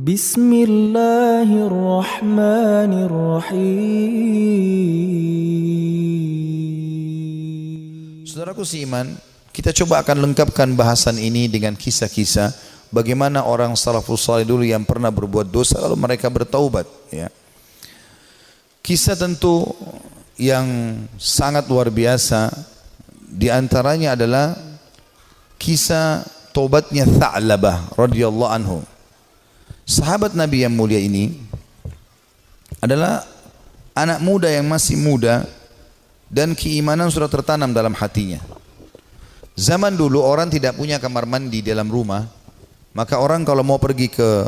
Bismillahirrahmanirrahim. Saudaraku seiman, kita coba akan lengkapkan bahasan ini dengan kisah-kisah bagaimana orang salafus salih dulu yang pernah berbuat dosa lalu mereka bertaubat, ya. Kisah tentu yang sangat luar biasa, di antaranya adalah kisah taubatnya Tha'labah radhiyallahu anhu. Sahabat Nabi yang mulia ini adalah anak muda yang masih muda dan keimanan sudah tertanam dalam hatinya. Zaman dulu orang tidak punya kamar mandi dalam rumah, maka orang kalau mau pergi ke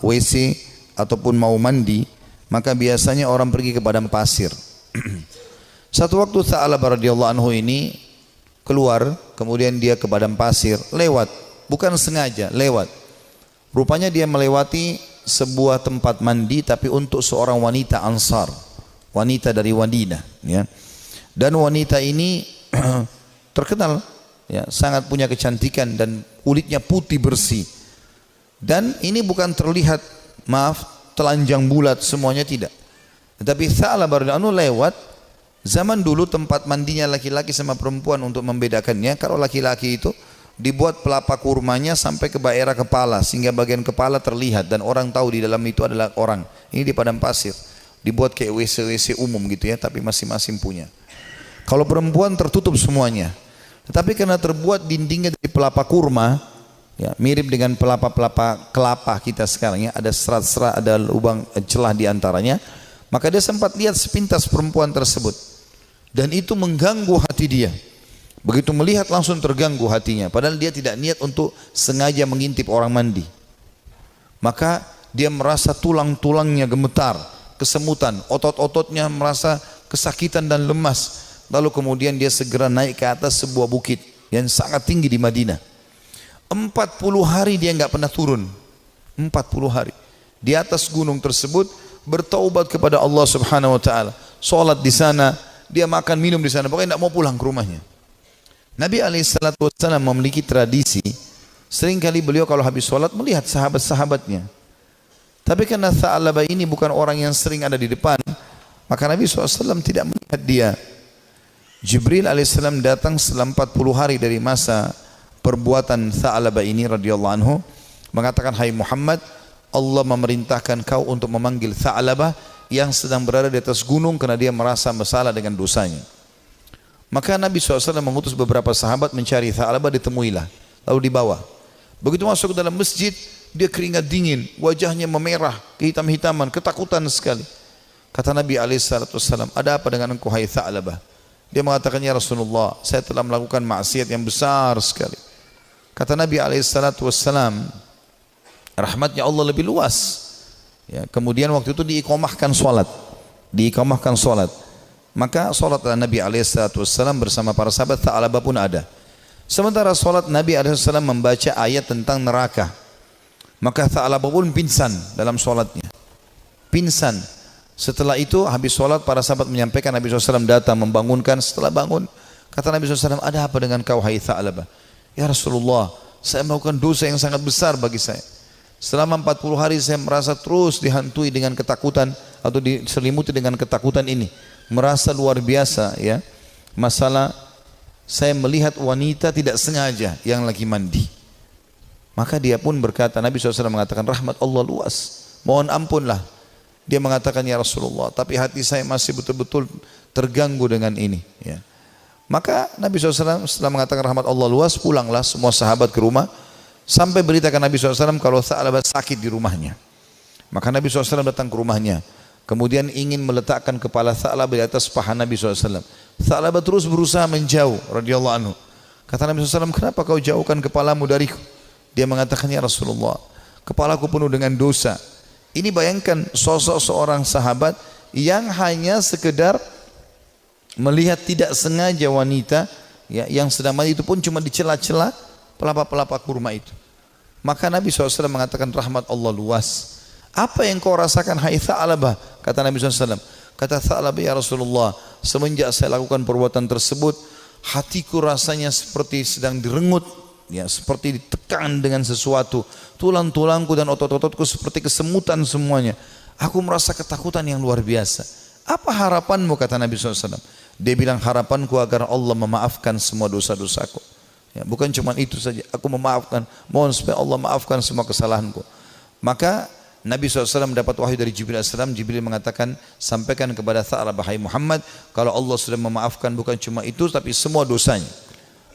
WC ataupun mau mandi, maka biasanya orang pergi ke padang pasir. Satu waktu Tha'labah radhiyallahu anhu ini keluar, kemudian dia ke padang pasir, lewat, bukan sengaja, lewat. Rupanya dia melewati sebuah tempat mandi tapi untuk seorang wanita Ansar, wanita dari Madinah, ya. Dan wanita ini terkenal, ya, sangat punya kecantikan dan kulitnya putih bersih. Dan ini bukan terlihat, telanjang bulat semuanya, tidak. Tetapi Tha'labah radhiyallahu anhu lewat. Zaman dulu tempat mandinya laki-laki sama perempuan untuk membedakannya, kalau laki-laki itu dibuat pelapa kurmanya sampai ke daerah kepala sehingga bagian kepala terlihat dan orang tahu di dalam itu adalah orang. Ini di padang pasir, dibuat kayak WC-WC umum gitu, ya, tapi masing-masing punya. Kalau perempuan tertutup semuanya, tetapi karena terbuat dindingnya dari pelapa kurma, ya, mirip dengan pelapa-pelapa kelapa kita sekarang, ya, ada serat-serat, ada lubang celah di antaranya, maka dia sempat lihat sepintas perempuan tersebut dan itu mengganggu hati dia. Begitu melihat langsung terganggu hatinya, padahal dia tidak niat untuk sengaja mengintip orang mandi. Maka dia merasa tulang-tulangnya gemetar, kesemutan, otot-ototnya merasa kesakitan dan lemas. Lalu kemudian dia segera naik ke atas sebuah bukit yang sangat tinggi di Madinah. 40 hari dia nggak pernah turun. 40 hari di atas gunung tersebut bertaubat kepada Allah Subhanahu wa taala. Salat di sana, dia makan minum di sana, pokoknya tidak mau pulang ke rumahnya. Nabi SAW memiliki tradisi, seringkali beliau kalau habis sholat melihat sahabat-sahabatnya. Tapi karena Tha'labah ini bukan orang yang sering ada di depan, maka Nabi SAW tidak melihat dia. Jibril AS datang setelah 40 hari dari masa perbuatan Tha'labah ini radhiyallahu anhu, mengatakan, "Hai Muhammad, Allah memerintahkan kau untuk memanggil Tha'labah yang sedang berada di atas gunung karena dia merasa bersalah dengan dosanya." Maka Nabi SAW mengutus beberapa sahabat mencari Tha'labah, ditemuilah, lalu dibawa. Begitu masuk ke dalam masjid, dia keringat dingin, wajahnya memerah, kehitam-hitaman, ketakutan sekali. Kata Nabi SAW, "Ada apa dengan engkau hai Tha'labah?" Dia mengatakan, "Ya Rasulullah, saya telah melakukan maksiat yang besar sekali." Kata Nabi SAW, rahmatnya Allah lebih luas, ya. Kemudian waktu itu diiqamahkan solat, maka solat Nabi SAW bersama para sahabat Tha'labah pun ada. Sementara solat Nabi SAW membaca ayat tentang neraka, maka Tha'labah pun pingsan dalam solatnya, pingsan. Setelah itu habis solat para sahabat menyampaikan, Nabi SAW datang membangunkan. Setelah bangun kata Nabi SAW, "Ada apa dengan kau hai Tha'labah?" "Ya Rasulullah, saya melakukan dosa yang sangat besar bagi saya. Selama 40 hari saya merasa terus dihantui dengan ketakutan atau diselimuti dengan ketakutan ini. Merasa luar biasa, ya. Masalah saya melihat wanita tidak sengaja yang lagi mandi." Maka dia pun berkata, Nabi SAW mengatakan, "Rahmat Allah luas, mohon ampunlah." Dia mengatakan, "Ya Rasulullah, tapi hati saya masih betul-betul terganggu dengan ini." Ya. Maka Nabi SAW setelah mengatakan rahmat Allah luas, pulanglah semua sahabat ke rumah, sampai beritakan Nabi SAW kalau Tha'labah sakit di rumahnya. Maka Nabi SAW datang ke rumahnya, kemudian ingin meletakkan kepala Tha'labah di atas paha Nabi SAW. Tha'labah terus berusaha menjauh radhiyallahu anhu. Kata Nabi SAW, "Kenapa kau jauhkan kepalamu dariku?" Dia mengatakan, "Ya Rasulullah, kepalaku penuh dengan dosa." Ini bayangkan sosok seorang sahabat yang hanya sekedar melihat tidak sengaja wanita, ya, yang sedang mandi, itu pun cuma di celah-celah pelapa-pelapa kurma itu. Maka Nabi SAW mengatakan rahmat Allah luas. "Apa yang kau rasakan hai Tha'labah?" Kata Nabi SAW. Kata Tha'labah, "Ya Rasulullah, semenjak saya lakukan perbuatan tersebut, hatiku rasanya seperti sedang direngut, ya, seperti ditekan dengan sesuatu. Tulang-tulangku dan otot-ototku seperti kesemutan semuanya. Aku merasa ketakutan yang luar biasa. Apa harapanmu, kata Nabi SAW? Dia bilang, harapanku agar Allah memaafkan semua dosa-dosaku. Ya, bukan cuma itu saja, aku memaafkan, mohon supaya Allah maafkan semua kesalahanku. Maka Nabi SAW mendapat wahyu dari Jibril AS. Jibril mengatakan, sampaikan kepada Tha'labah, hai Muhammad, kalau Allah sudah memaafkan bukan cuma itu tapi semua dosanya.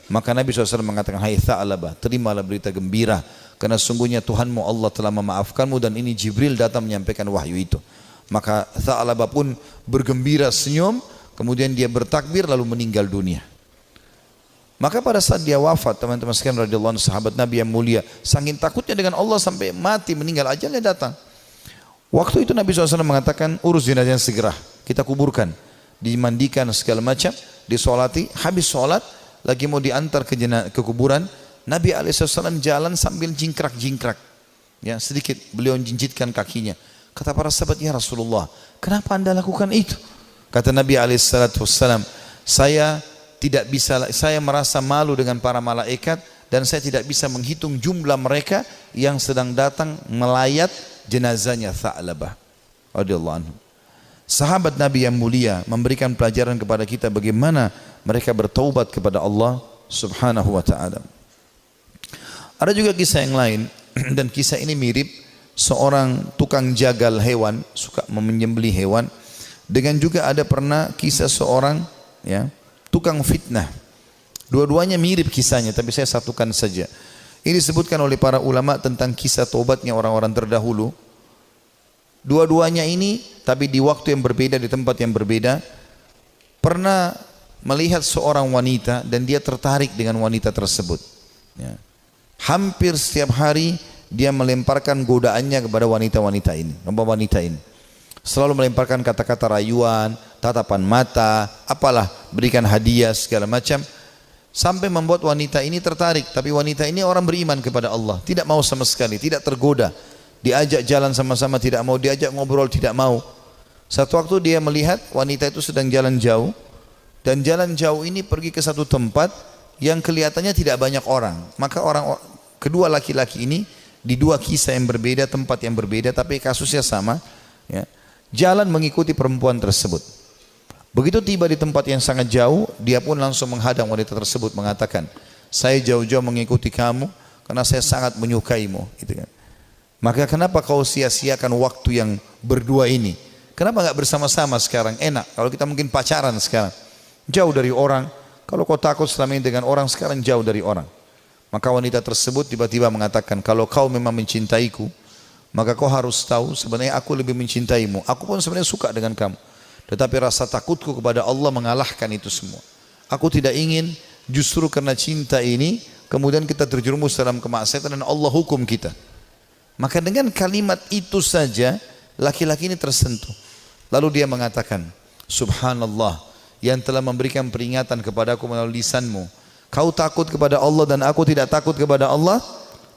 Maka Nabi SAW mengatakan, hai Tha'labah, terimalah berita gembira, karena sungguhnya Tuhanmu Allah telah memaafkanmu, dan ini Jibril datang menyampaikan wahyu itu. Maka Tha'labah pun bergembira, senyum, kemudian dia bertakbir lalu meninggal dunia. Maka pada saat dia wafat, teman-teman sekalian radhiyallahu anhu, sahabat Nabi yang mulia, saking takutnya dengan Allah sampai mati, meninggal, ajalnya datang. Waktu itu Nabi SAW mengatakan, urus jenazahnya segera, kita kuburkan, dimandikan segala macam, disolati. Habis solat lagi mau diantar ke kuburan, Nabi SAW jalan sambil jingkrak-jingkrak, ya, sedikit beliau jinjitkan kakinya. Kata para sahabat, ya Rasulullah, kenapa anda lakukan itu? Kata Nabi SAW, saya merasa malu dengan para malaikat, dan saya tidak bisa menghitung jumlah mereka yang sedang datang melayat jenazahnya Tha'labah radhiyallahu anhu. Sahabat Nabi yang mulia memberikan pelajaran kepada kita bagaimana mereka bertaubat kepada Allah Subhanahu wa ta'ala. Ada juga kisah yang lain, dan kisah ini mirip seorang tukang jagal hewan, suka menyembelih hewan. Dengan juga ada pernah kisah seorang, ya, tukang fitnah. Dua-duanya mirip kisahnya, tapi saya satukan saja. Ini disebutkan oleh para ulama tentang kisah taubatnya orang-orang terdahulu. Dua-duanya ini, tapi di waktu yang berbeda, di tempat yang berbeda. Pernah melihat seorang wanita dan dia tertarik dengan wanita tersebut, ya. Hampir setiap hari dia melemparkan godaannya kepada wanita-wanita ini. Selalu melemparkan kata-kata rayuan, tatapan mata, apalah, berikan hadiah segala macam, sampai membuat wanita ini tertarik. Tapi wanita ini orang beriman kepada Allah, tidak mau sama sekali, tidak tergoda. Diajak jalan sama-sama tidak mau, diajak ngobrol tidak mau. Satu waktu dia melihat wanita itu sedang jalan jauh, dan jalan jauh ini pergi ke satu tempat yang kelihatannya tidak banyak orang. Maka kedua laki-laki ini di dua kisah yang berbeda, tempat yang berbeda, tapi kasusnya sama, ya, jalan mengikuti perempuan tersebut. Begitu tiba di tempat yang sangat jauh, dia pun langsung menghadang wanita tersebut, mengatakan, saya jauh-jauh mengikuti kamu karena saya sangat menyukaimu, gitu kan. Maka kenapa kau sia-siakan waktu yang berdua ini? Kenapa nggak bersama-sama sekarang? Enak kalau kita mungkin pacaran sekarang, jauh dari orang. Kalau kau takut selama ini dengan orang, sekarang jauh dari orang. Maka wanita tersebut tiba-tiba mengatakan, kalau kau memang mencintaiku, maka kau harus tahu sebenarnya aku lebih mencintaimu. Aku pun sebenarnya suka dengan kamu, tetapi rasa takutku kepada Allah mengalahkan itu semua. Aku tidak ingin justru karena cinta ini kemudian kita terjerumus dalam kemaksiatan dan Allah hukum kita. Maka dengan kalimat itu saja laki-laki ini tersentuh. Lalu dia mengatakan, subhanallah, yang telah memberikan peringatan kepadaku melalui lisanmu. Kau takut kepada Allah dan aku tidak takut kepada Allah.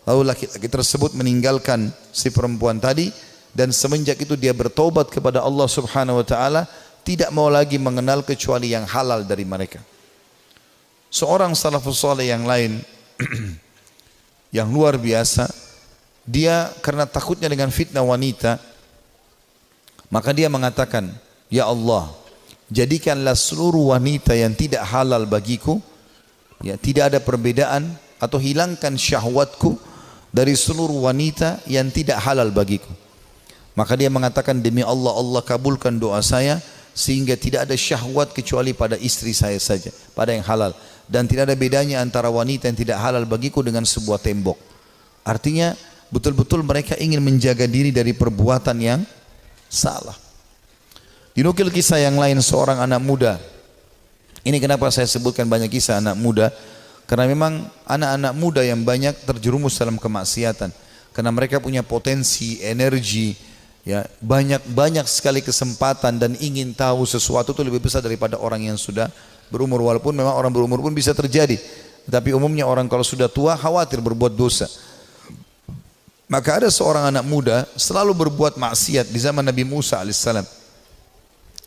Lalu laki-laki tersebut meninggalkan si perempuan tadi, dan semenjak itu dia bertobat kepada Allah Subhanahu wa ta'ala, tidak mau lagi mengenal kecuali yang halal dari mereka. Seorang salafus saleh yang lain yang luar biasa, dia karena takutnya dengan fitnah wanita, maka dia mengatakan, ya Allah, jadikanlah seluruh wanita yang tidak halal bagiku, ya, tidak ada perbedaan, atau hilangkan syahwatku dari seluruh wanita yang tidak halal bagiku. Maka dia mengatakan, demi Allah, Allah kabulkan doa saya, sehingga tidak ada syahwat kecuali pada istri saya saja, pada yang halal, dan tidak ada bedanya antara wanita yang tidak halal bagiku dengan sebuah tembok. Artinya betul-betul mereka ingin menjaga diri dari perbuatan yang salah. Dinukil kisah yang lain seorang anak muda. Ini kenapa saya sebutkan banyak kisah anak muda, karena memang anak-anak muda yang banyak terjerumus dalam kemaksiatan, karena mereka punya potensi, energi, ya, banyak sekali kesempatan, dan ingin tahu sesuatu itu lebih besar daripada orang yang sudah berumur. Walaupun memang orang berumur pun bisa terjadi, tapi umumnya orang kalau sudah tua khawatir berbuat dosa. Maka ada seorang anak muda selalu berbuat maksiat di zaman Nabi Musa alaihissalam,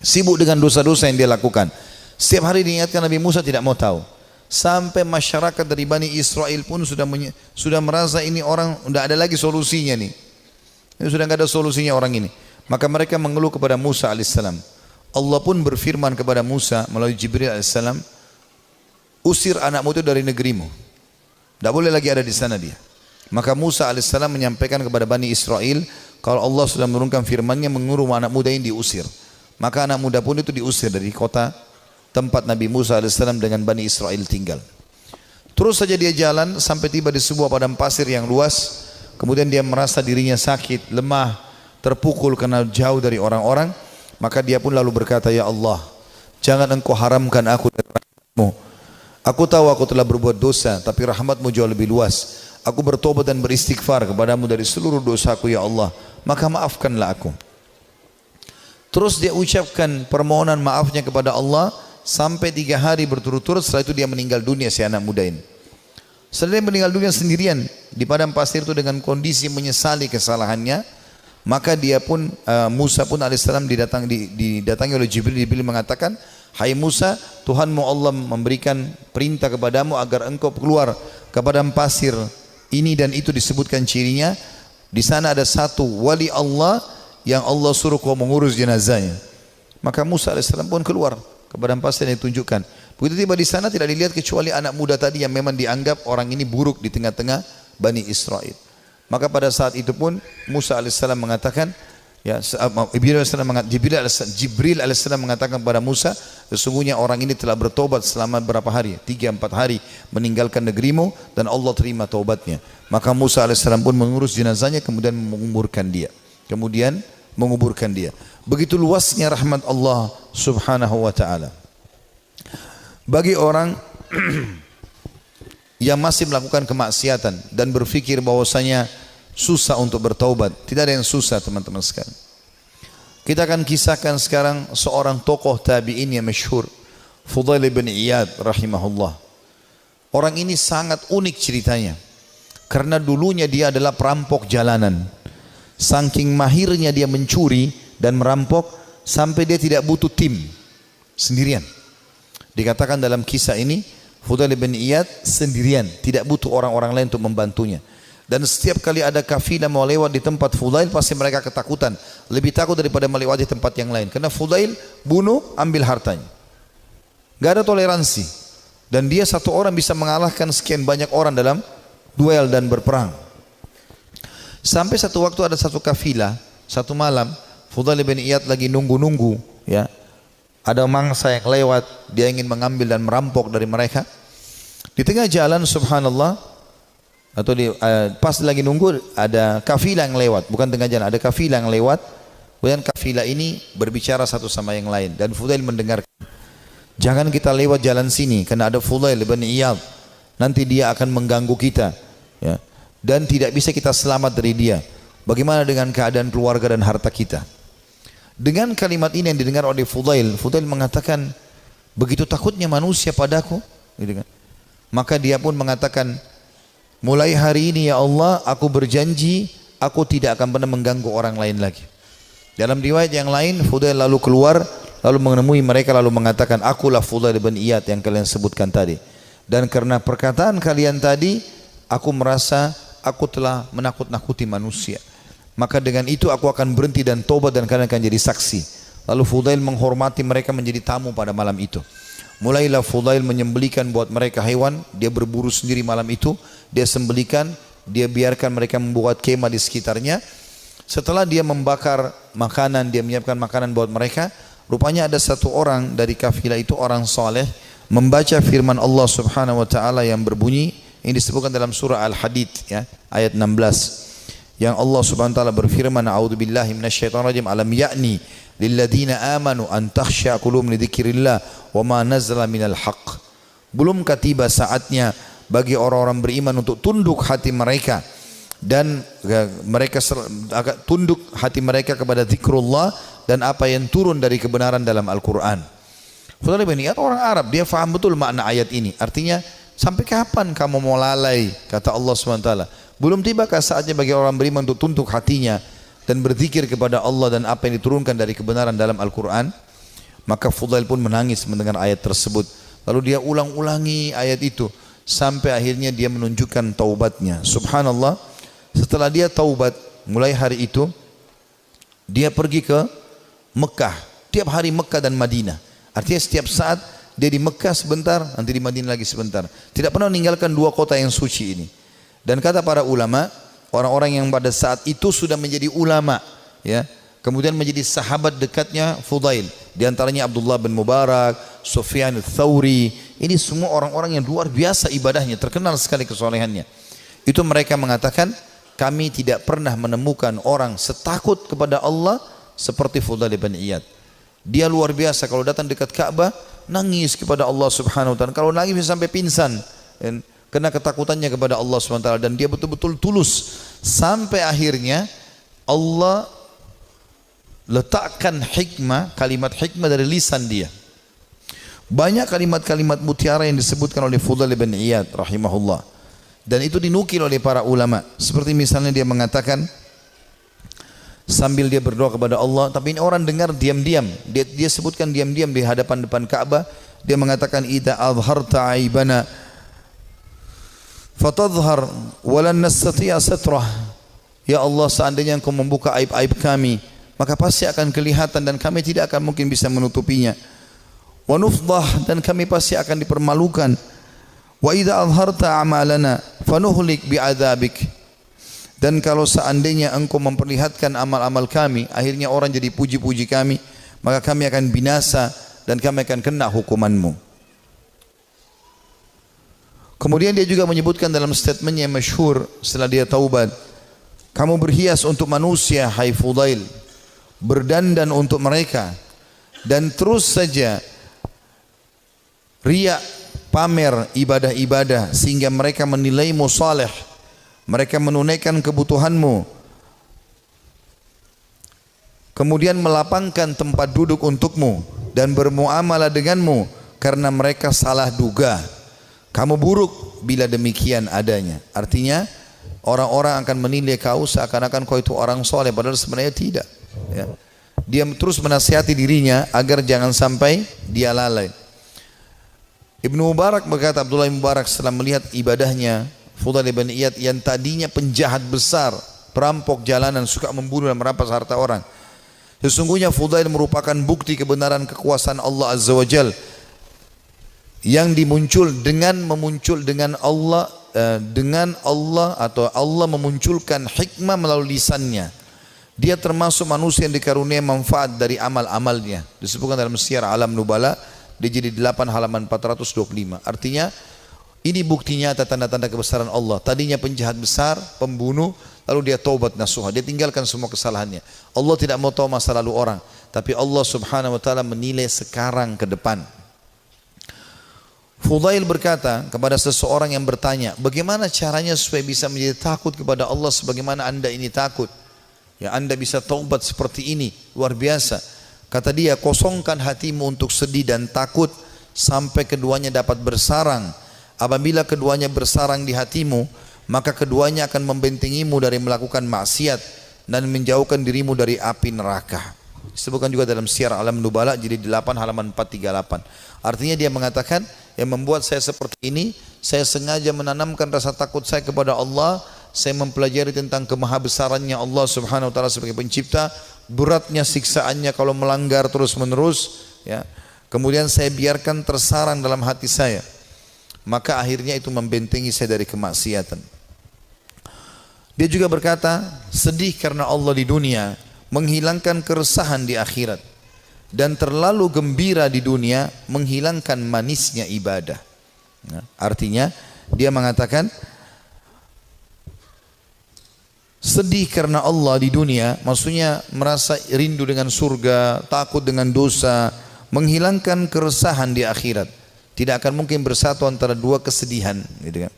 sibuk dengan dosa-dosa yang dia lakukan. Setiap hari diingatkan, Nabi Musa tidak mau tahu. Sampai masyarakat dari Bani Israel pun sudah merasa ini orang tidak ada lagi solusinya nih. Ini sudah nggak ada solusinya orang ini. Maka mereka mengeluh kepada Musa alaihissalam. Allah pun berfirman kepada Musa melalui Jibril alaihissalam, usir anakmu itu dari negerimu. Tidak boleh lagi ada di sana dia. Maka Musa alaihissalam menyampaikan kepada Bani Israel, kalau Allah sudah menurunkan firman-Nya menguruh anak muda ini diusir. Maka anak muda pun itu diusir dari kota tempat Nabi Musa alaihissalam dengan Bani Israel tinggal. Terus saja dia jalan sampai tiba di sebuah padang pasir yang luas. Kemudian dia merasa dirinya sakit, lemah, terpukul karena jauh dari orang-orang. Maka dia pun lalu berkata, ya Allah, jangan engkau haramkan aku dari rahmat-Mu. Aku tahu aku telah berbuat dosa, tapi rahmat-Mu jauh lebih luas. Aku bertobat dan beristighfar kepadamu dari seluruh dosaku ya Allah. Maka maafkanlah aku. Terus dia ucapkan permohonan maafnya kepada Allah. Sampai 3 hari berturut-turut, setelah itu dia meninggal dunia si anak muda ini. Setelah dia meninggal dunia sendirian di padang pasir itu dengan kondisi menyesali kesalahannya, maka dia pun Musa pun alaihissalam didatangi oleh Jibril. Jibril mengatakan, hai Musa, Tuhanmu Allah memberikan perintah kepadamu agar engkau keluar ke padang pasir ini dan itu disebutkan cirinya. Di sana ada satu wali Allah yang Allah suruh kau mengurus jenazahnya. Maka Musa alaihissalam pun keluar ke padang pasir yang ditunjukkan. Begitu tiba di sana tidak dilihat kecuali anak muda tadi yang memang dianggap orang ini buruk di tengah-tengah Bani Israel. Maka pada saat itu pun Musa alaihissalam mengatakan, ya, Jibril alaihissalam mengatakan kepada Musa, sesungguhnya orang ini telah bertobat selama berapa hari? 3-4 hari meninggalkan negerimu dan Allah terima taubatnya. Maka Musa alaihissalam pun mengurus jenazahnya kemudian menguburkan dia. Begitu luasnya rahmat Allah subhanahu wa ta'ala. Bagi orang yang masih melakukan kemaksiatan dan berfikir bahwasanya susah untuk bertaubat, tidak ada yang susah teman-teman sekalian. Kita akan kisahkan sekarang seorang tokoh tabi'in yang masyhur, Fudail bin Iyad rahimahullah. Orang ini sangat unik ceritanya, karena dulunya dia adalah perampok jalanan. Saking mahirnya dia mencuri dan merampok sampai dia tidak butuh tim, sendirian. Dikatakan dalam kisah ini, Fudail bin Iyad sendirian, tidak butuh orang-orang lain untuk membantunya. Dan setiap kali ada kafilah mau lewat di tempat Fudail, pasti mereka ketakutan, lebih takut daripada melewati tempat yang lain, karena Fudail bunuh, ambil hartanya, gak ada toleransi. Dan dia satu orang bisa mengalahkan sekian banyak orang dalam duel dan berperang. Sampai satu waktu ada satu kafilah, satu malam Fudail bin Iyad lagi nunggu-nunggu, ya, ada mangsa yang lewat, dia ingin mengambil dan merampok dari mereka. Di tengah jalan subhanallah, atau pas lagi nunggu ada kafilah yang lewat, bukan tengah jalan, ada kafilah yang lewat. Kemudian kafilah ini berbicara satu sama yang lain dan Fudail mendengarkan. Jangan kita lewat jalan sini karena ada Fudail bin Iyad, nanti dia akan mengganggu kita, ya, dan tidak bisa kita selamat dari dia. Bagaimana dengan keadaan keluarga dan harta kita? Dengan kalimat ini yang didengar oleh Fudail, Fudail mengatakan, begitu takutnya manusia padaku, gitu kan. Maka dia pun mengatakan, mulai hari ini ya Allah, aku berjanji aku tidak akan pernah mengganggu orang lain lagi. Dalam riwayat yang lain, Fudail lalu keluar, lalu menemui mereka, lalu mengatakan, akulah Fudail bin Iyad yang kalian sebutkan tadi. Dan karena perkataan kalian tadi, aku merasa aku telah menakut-nakuti manusia. Maka dengan itu aku akan berhenti dan tobat dan kalian akan jadi saksi. Lalu Fudail menghormati mereka menjadi tamu pada malam itu. Mulailah Fudail menyembelikan buat mereka hewan, dia berburu sendiri malam itu, dia sembelikan, dia biarkan mereka membuat kemah di sekitarnya. Setelah dia membakar makanan, dia menyiapkan makanan buat mereka, rupanya ada satu orang dari kafilah itu, orang saleh, membaca firman Allah subhanahu wa ta'ala yang berbunyi, ini disebutkan dalam surah Al-Hadid, ya, ayat 16. Yang Allah subhanahu wa ta'ala berfirman, a'udzubillahi minasyaitonirrajim, alam ya'ni lilladzina amanu an takhsha qulubuhum li dzikrillah wa ma nazala minal haqq. Belumkah tiba saatnya bagi orang-orang beriman untuk tunduk hati mereka dan mereka tunduk hati mereka kepada zikrullah dan apa yang turun dari kebenaran dalam Al-Quran. Fudail bin Iyad orang Arab, dia faham betul makna ayat ini. Artinya, sampai kapan kamu mau lalai, kata Allah SWT. Belum tibakah saatnya bagi orang beriman untuk tunduk hatinya dan berzikir kepada Allah dan apa yang diturunkan dari kebenaran dalam Al-Quran? Maka Fudail pun menangis mendengar ayat tersebut. Lalu dia ulang-ulangi ayat itu sampai akhirnya dia menunjukkan taubatnya. Subhanallah, setelah dia taubat, mulai hari itu dia pergi ke Mekah. Tiap hari Mekah dan Madinah. Artinya setiap saat dia di Mekah sebentar, nanti di Madinah lagi sebentar. Tidak pernah meninggalkan dua kota yang suci ini. Dan kata para ulama, orang-orang yang pada saat itu sudah menjadi ulama, ya, kemudian menjadi sahabat dekatnya Fudail. Di antaranya Abdullah bin Mubarak, Sufyan ats-Tsauri. Ini semua orang-orang yang luar biasa ibadahnya, terkenal sekali kesolehannya. Itu mereka mengatakan, kami tidak pernah menemukan orang setakut kepada Allah seperti Fudail bin Iyad. Dia luar biasa, kalau datang dekat Ka'bah nangis kepada Allah Subhanahu wa taala. Kalau nangis bisa sampai pingsan, karena ketakutannya kepada Allah Subhanahu wa taala, dan dia betul-betul tulus sampai akhirnya Allah letakkan hikmah, kalimat hikmah dari lisan dia. Banyak kalimat-kalimat mutiara yang disebutkan oleh Fudail bin Iyad rahimahullah, dan itu dinukil oleh para ulama. Seperti misalnya dia mengatakan sambil dia berdoa kepada Allah, tapi ini orang dengar diam-diam. Dia sebutkan diam-diam di hadapan depan Ka'bah. Dia mengatakan, idza azharta aibana fatadhhar walan nastati'a satrah. Ya Allah, seandainya Engkau membuka aib-aib kami, maka pasti akan kelihatan dan kami tidak akan mungkin bisa menutupinya. Wa nufdah, dan kami pasti akan dipermalukan. Wa idza azharta amalana fanuhlik bi'adzabik. Dan kalau seandainya Engkau memperlihatkan amal-amal kami, akhirnya orang jadi puji-puji kami, maka kami akan binasa dan kami akan kena hukuman-Mu. Kemudian dia juga menyebutkan dalam statementnya yang masyhur setelah dia taubat, kamu berhias untuk manusia, hai Fudail, berdandan untuk mereka, dan terus saja riya, pamer ibadah-ibadah sehingga mereka menilaimu saleh, mereka menunaikan kebutuhanmu, kemudian melapangkan tempat duduk untukmu dan bermuamalah denganmu karena mereka salah duga. Kamu buruk bila demikian adanya. Artinya orang-orang akan menilai kau seakan-akan kau itu orang soleh, padahal sebenarnya tidak, ya. Dia terus menasihati dirinya agar jangan sampai dia lalai. Ibnu Mubarak berkata, Abdullah bin Mubarak setelah melihat ibadahnya Fudail bin Iyad yang tadinya penjahat besar, perampok jalanan, suka membunuh dan merampas harta orang, sesungguhnya Fudail merupakan bukti kebenaran kekuasaan Allah Azza wa Jal yang memuncul dengan Allah atau Allah memunculkan hikmah melalui lisannya. Dia termasuk manusia yang dikaruniai manfaat dari amal-amalnya. Disebutkan dalam Syiar Alam Nubala di jilid 8 halaman 425. Artinya ini bukti nyata tanda-tanda kebesaran Allah. Tadinya penjahat besar, pembunuh, lalu dia taubat nasuha, dia tinggalkan semua kesalahannya. Allah tidak mau tahu masa lalu orang, tapi Allah Subhanahu wa taala menilai sekarang ke depan. Fudail berkata kepada seseorang yang bertanya, bagaimana caranya supaya bisa menjadi takut kepada Allah sebagaimana anda ini takut? Ya, anda bisa taubat seperti ini, luar biasa. Kata dia, kosongkan hatimu untuk sedih dan takut sampai keduanya dapat bersarang. Apabila keduanya bersarang di hatimu, maka keduanya akan membentengimu dari melakukan maksiat dan menjauhkan dirimu dari api neraka. Disebutkan juga dalam Syiar Alam Nubala jilid 8 halaman 438. Artinya dia mengatakan, yang membuat saya seperti ini, saya sengaja menanamkan rasa takut saya kepada Allah. Saya mempelajari tentang kemahabesarannya Allah Subhanahu wa taala sebagai pencipta, beratnya siksaannya kalau melanggar terus-menerus, ya. Kemudian saya biarkan tersarang dalam hati saya, maka akhirnya itu membentengi saya dari kemaksiatan. Dia juga berkata, sedih karena Allah di dunia menghilangkan keresahan di akhirat, dan terlalu gembira di dunia menghilangkan manisnya ibadah. Nah, artinya dia mengatakan sedih karena Allah di dunia, maksudnya merasa rindu dengan surga, takut dengan dosa, menghilangkan keresahan di akhirat. Tidak akan mungkin bersatu antara dua kesedihan, gitu kan.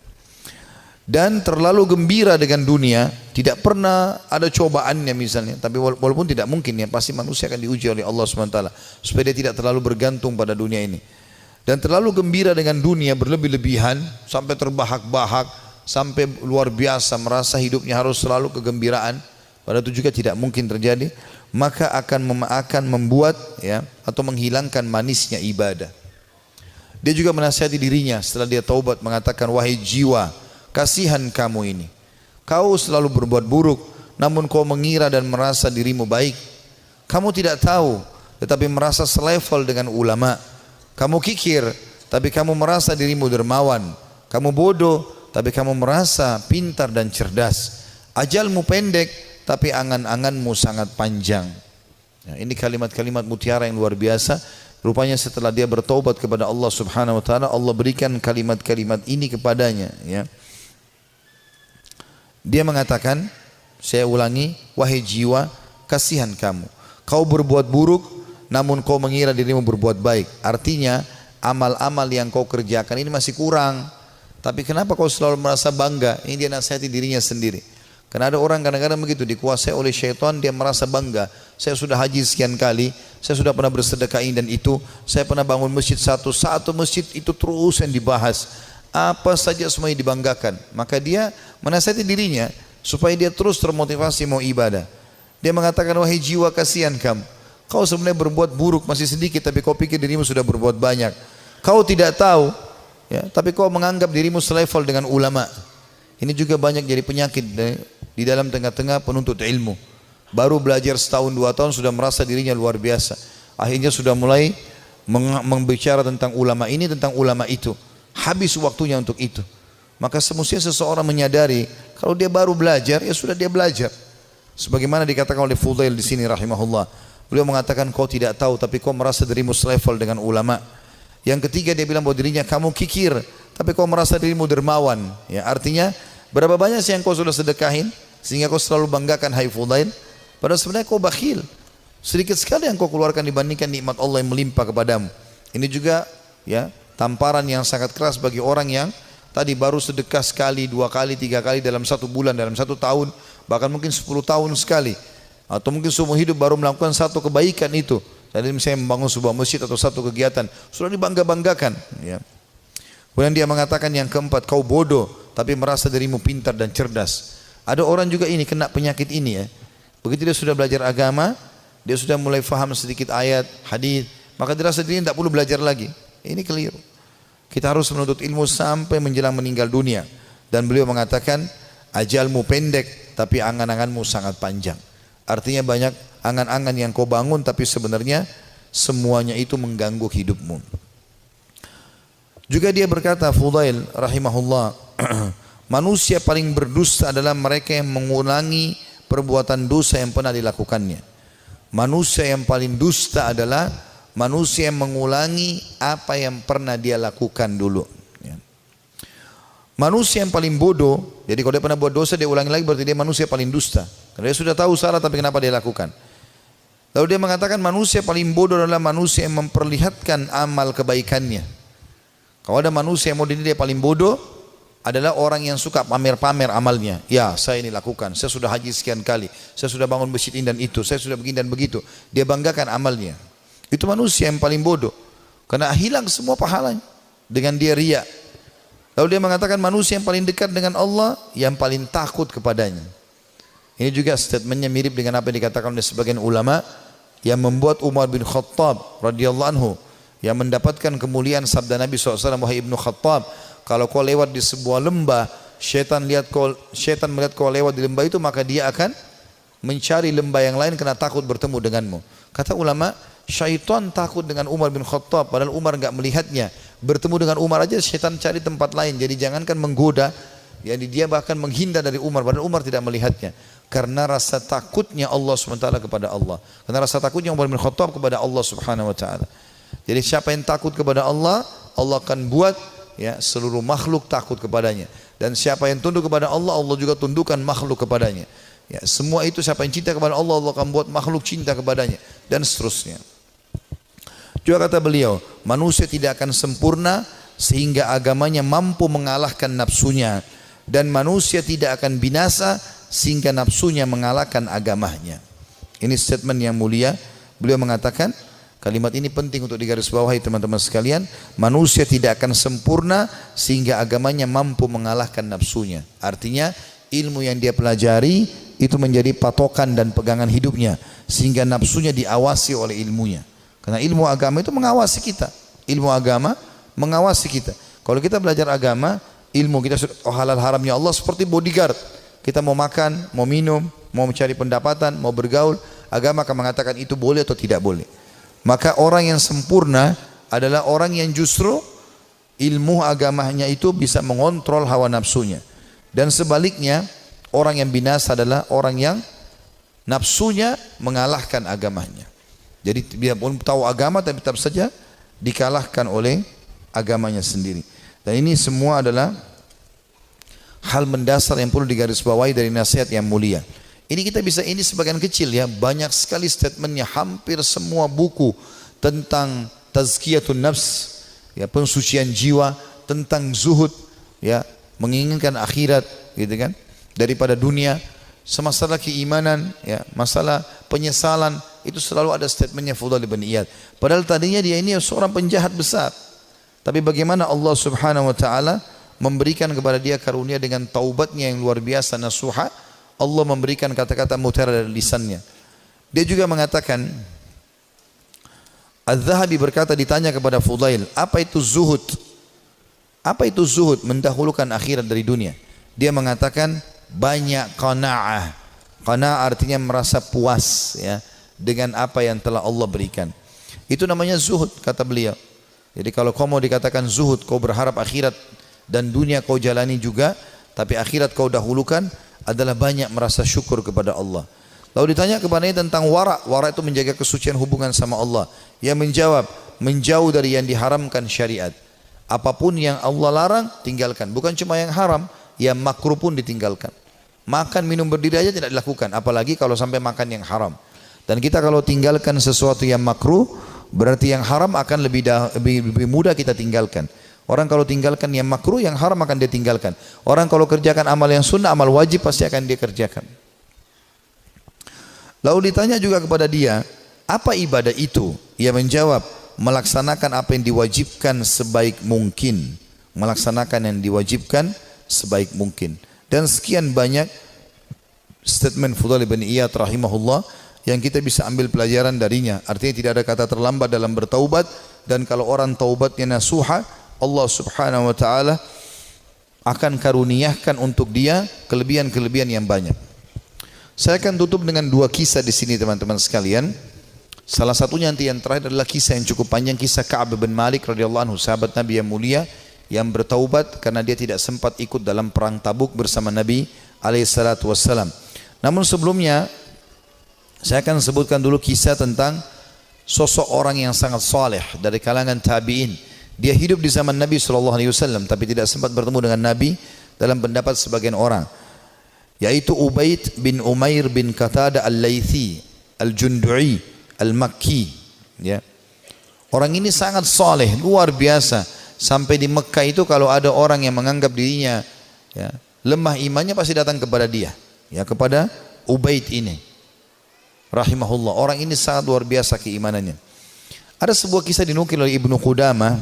Dan terlalu gembira dengan dunia, tidak pernah ada cobaannya misalnya, tapi walaupun tidak mungkin, ya pasti manusia akan diuji oleh Allah SWT supaya dia tidak terlalu bergantung pada dunia ini. Dan terlalu gembira dengan dunia berlebih-lebihan sampai terbahak-bahak, sampai luar biasa merasa hidupnya harus selalu kegembiraan, padahal itu juga tidak mungkin terjadi, maka akan membuat, ya, atau menghilangkan manisnya ibadah. Dia juga menasihati dirinya setelah dia taubat mengatakan, wahai jiwa, kasihan kamu ini. Kau selalu berbuat buruk, namun kau mengira dan merasa dirimu baik. Kamu tidak tahu, tetapi merasa selevel dengan ulama. Kamu kikir, tapi kamu merasa dirimu dermawan. Kamu bodoh, tapi kamu merasa pintar dan cerdas. Ajalmu pendek, tapi angan-anganmu sangat panjang. Ya, ini kalimat-kalimat mutiara yang luar biasa. Rupanya setelah dia bertaubat kepada Allah Subhanahu wa taala, Allah berikan kalimat-kalimat ini kepadanya, ya. Dia mengatakan, saya ulangi, wahai jiwa, kasihan kamu. Kau berbuat buruk, namun kau mengira dirimu berbuat baik. Artinya, amal-amal yang kau kerjakan ini masih kurang. Tapi kenapa kau selalu merasa bangga? Ini dia nasihati dirinya sendiri. Karena ada orang kadang-kadang begitu, dikuasai oleh syaitan, dia merasa bangga. Saya sudah haji sekian kali, saya sudah pernah bersedekah ini dan itu, saya pernah bangun masjid satu masjid itu terus yang dibahas. Apa saja semuanya dibanggakan. Maka dia menasihati dirinya supaya dia terus termotivasi mau ibadah. Dia mengatakan, wahai jiwa, kasihan kamu. Kau sebenarnya berbuat buruk masih sedikit, tapi kau pikir dirimu sudah berbuat banyak. Kau tidak tahu, ya, tapi kau menganggap dirimu selevel dengan ulama. Ini juga banyak jadi penyakit di dalam tengah-tengah penuntut ilmu. Baru belajar setahun 2 tahun sudah merasa dirinya luar biasa. Akhirnya sudah mulai membicara tentang ulama ini, tentang ulama itu. Habis waktunya untuk itu. Maka semestinya seseorang menyadari kalau dia baru belajar, ya sudah dia belajar. Sebagaimana dikatakan oleh Fudail di sini rahimahullah. Beliau mengatakan, kau tidak tahu tapi kau merasa dirimu selevel dengan ulama. Yang ketiga dia bilang bahwa dirinya, kamu kikir tapi kau merasa dirimu dermawan. Ya, artinya berapa banyak sih yang kau sudah sedekahin sehingga kau selalu banggakan, hai Fudail? Padahal sebenarnya kau bakhil. Sedikit sekali yang kau keluarkan dibandingkan nikmat Allah yang melimpah kepadamu. Ini juga, ya, tamparan yang sangat keras bagi orang yang tadi baru sedekah sekali, 2 kali, 3 kali dalam 1 bulan, dalam 1 tahun, bahkan mungkin 10 tahun sekali, atau mungkin seumur hidup baru melakukan 1 kebaikan itu. Jadi misalnya membangun sebuah masjid atau 1 kegiatan, sudah dibangga-banggakan. Ya. Kemudian dia mengatakan yang keempat, kau bodoh tapi merasa dirimu pintar dan cerdas. Ada orang juga ini kena penyakit ini, ya. Begitu dia sudah belajar agama, dia sudah mulai faham sedikit ayat, hadis, maka dia rasa dirinya tidak perlu belajar lagi. Ini keliru. Kita harus menuntut ilmu sampai menjelang meninggal dunia. Dan beliau mengatakan, ajalmu pendek tapi angan-anganmu sangat panjang. Artinya banyak angan-angan yang kau bangun tapi sebenarnya semuanya itu mengganggu hidupmu. Juga dia berkata, Fudail rahimahullah, manusia paling berdusta adalah mereka yang mengulangi perbuatan dosa yang pernah dilakukannya. Manusia yang paling dusta adalah manusia yang mengulangi apa yang pernah dia lakukan dulu. Manusia yang paling bodoh, jadi kalau dia pernah buat dosa dia ulangi lagi, berarti dia manusia paling dusta. Karena dia sudah tahu salah tapi kenapa dia lakukan. Lalu dia mengatakan manusia paling bodoh adalah manusia yang memperlihatkan amal kebaikannya. Kalau ada manusia yang mau dinilai paling bodoh adalah orang yang suka pamer-pamer amalnya. Ya, saya ini lakukan, saya sudah haji sekian kali, saya sudah bangun masjid ini dan itu, saya sudah begini dan begitu. Dia banggakan amalnya. Itu manusia yang paling bodoh. Karena hilang semua pahalanya dengan dia riya. Lalu dia mengatakan manusia yang paling dekat dengan Allah yang paling takut kepadanya. Ini juga statementnya mirip dengan apa yang dikatakan oleh sebagian ulama yang membuat Umar bin Khattab radhiyallahu anhu yang mendapatkan kemuliaan sabda Nabi SAW, wahai Ibnu Khattab, kalau kau lewat di sebuah lembah, syaitan melihat kau lewat di lembah itu, maka dia akan mencari lembah yang lain karena takut bertemu denganmu. Kata ulama, syaitan takut dengan Umar bin Khattab padahal Umar enggak melihatnya. Bertemu dengan Umar aja syaitan cari tempat lain. Jadi jangankan menggoda, jadi dia bahkan menghindar dari Umar padahal Umar tidak melihatnya. Karena rasa takutnya Allah SWT kepada Allah. Karena rasa takutnya Umar bin Khattab kepada Allah Subhanahu wa taala. Jadi siapa yang takut kepada Allah, Allah akan buat, ya, seluruh makhluk takut kepadanya. Dan siapa yang tunduk kepada Allah, Allah juga tundukkan makhluk kepadanya. Ya, semua itu siapa yang cinta kepada Allah, Allah akan buat makhluk cinta kepadanya dan seterusnya. Juga kata beliau, manusia tidak akan sempurna sehingga agamanya mampu mengalahkan nafsunya, dan manusia tidak akan binasa sehingga nafsunya mengalahkan agamanya. Ini statement yang mulia. Beliau mengatakan, kalimat ini penting untuk digarisbawahi teman-teman sekalian. Manusia tidak akan sempurna sehingga agamanya mampu mengalahkan nafsunya. Artinya ilmu yang dia pelajari itu menjadi patokan dan pegangan hidupnya sehingga nafsunya diawasi oleh ilmunya. Karena ilmu agama itu mengawasi kita. Ilmu agama mengawasi kita. Kalau kita belajar agama, ilmu kita sudah halal haramnya Allah seperti bodyguard. Kita mau makan, mau minum, mau mencari pendapatan, mau bergaul, agama akan mengatakan itu boleh atau tidak boleh. Maka orang yang sempurna adalah orang yang justru ilmu agamanya itu bisa mengontrol hawa nafsunya. Dan sebaliknya, orang yang binasa adalah orang yang nafsunya mengalahkan agamanya. Jadi dia pun tahu agama tapi tetap saja dikalahkan oleh agamanya sendiri. Dan ini semua adalah hal mendasar yang perlu digarisbawahi dari nasihat yang mulia. Ini kita bisa, ini sebagian kecil ya, banyak sekali statementnya, hampir semua buku tentang tazkiyatun nafs, ya, pensucian jiwa, tentang zuhud, ya, menginginkan akhirat, gitu kan, daripada dunia, masalah keimanan, ya, masalah penyesalan, itu selalu ada statementnya Fudail bin Iyad. Padahal tadinya dia ini seorang penjahat besar, tapi bagaimana Allah Subhanahu Wa Taala memberikan kepada dia karunia dengan taubatnya yang luar biasa nasuha. Allah memberikan kata-kata mutiara dari lisannya. Dia juga mengatakan, Az-Zahabi berkata, ditanya kepada Fudail, apa itu zuhud? Apa itu zuhud? Mendahulukan akhirat dari dunia. Dia mengatakan banyak qanaah. Qanaah artinya merasa puas, ya, dengan apa yang telah Allah berikan. Itu namanya zuhud, kata beliau. Jadi kalau kau mau dikatakan zuhud, kau berharap akhirat dan dunia kau jalani juga, tapi akhirat kau dahulukan, adalah banyak merasa syukur kepada Allah. Lalu ditanya kepadanya tentang wara. Wara itu menjaga kesucian hubungan sama Allah. Ia menjawab, menjauh dari yang diharamkan syariat. Apapun yang Allah larang, tinggalkan. Bukan cuma yang haram, yang makruh pun ditinggalkan. Makan, minum, berdiri aja tidak dilakukan, apalagi kalau sampai makan yang haram. Dan kita kalau tinggalkan sesuatu yang makruh, berarti yang haram akan lebih mudah kita tinggalkan. Orang kalau tinggalkan yang makruh, yang haram akan dia tinggalkan. Orang kalau kerjakan amal yang sunnah, amal wajib pasti akan dia kerjakan. Lalu ditanya juga kepada dia, apa ibadah itu? Ia menjawab, melaksanakan apa yang diwajibkan sebaik mungkin. Melaksanakan yang diwajibkan sebaik mungkin. Dan sekian banyak statement Fudail bin Iyad rahimahullah yang kita bisa ambil pelajaran darinya. Artinya tidak ada kata terlambat dalam bertaubat, dan kalau orang taubatnya nasuha, Allah Subhanahu Wa Taala akan karuniakan untuk dia kelebihan-kelebihan yang banyak. Saya akan tutup dengan dua kisah di sini teman-teman sekalian. Salah satunya nanti yang terakhir adalah kisah yang cukup panjang, kisah Ka'ab bin Malik radhiyallahu anhu, sahabat Nabi yang mulia yang bertaubat karena dia tidak sempat ikut dalam perang Tabuk bersama Nabi alaihi salatu wassalam. Namun sebelumnya saya akan sebutkan dulu kisah tentang sosok orang yang sangat saleh dari kalangan tabi'in. Dia hidup di zaman Nabi SAW tapi tidak sempat bertemu dengan Nabi dalam pendapat sebagian orang, yaitu Ubaid bin Umair bin Qatada al-Laythi al-Jundu'i al-Makki, ya. Orang ini sangat saleh, luar biasa. Sampai di Mekah itu kalau ada orang yang menganggap dirinya, ya, lemah imannya, pasti datang kepada dia, ya, kepada Ubaid ini rahimahullah. Orang ini sangat luar biasa keimanannya. Ada sebuah kisah dinukil oleh Ibnu Qudamah.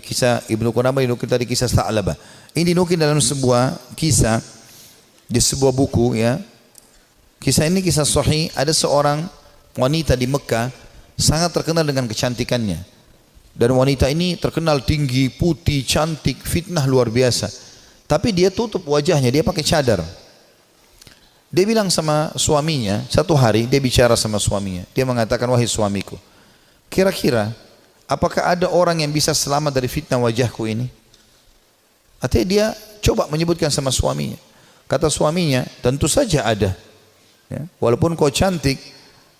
Kisah Ibnu Qudamah dinukil dari kisah Sa'labah. Ini dinukil dalam sebuah kisah di sebuah buku, ya. Kisah ini kisah sahih. Ada seorang wanita di Mekah sangat terkenal dengan kecantikannya. Dan wanita ini terkenal tinggi, putih, cantik, fitnah luar biasa. Tapi dia tutup wajahnya, dia pakai cadar. Dia bilang sama suaminya, satu hari dia bicara sama suaminya. Dia mengatakan, wahai suamiku, kira-kira apakah ada orang yang bisa selamat dari fitnah wajahku ini? Artinya dia coba menyebutkan sama suaminya. Kata suaminya, tentu saja ada, ya, walaupun kau cantik,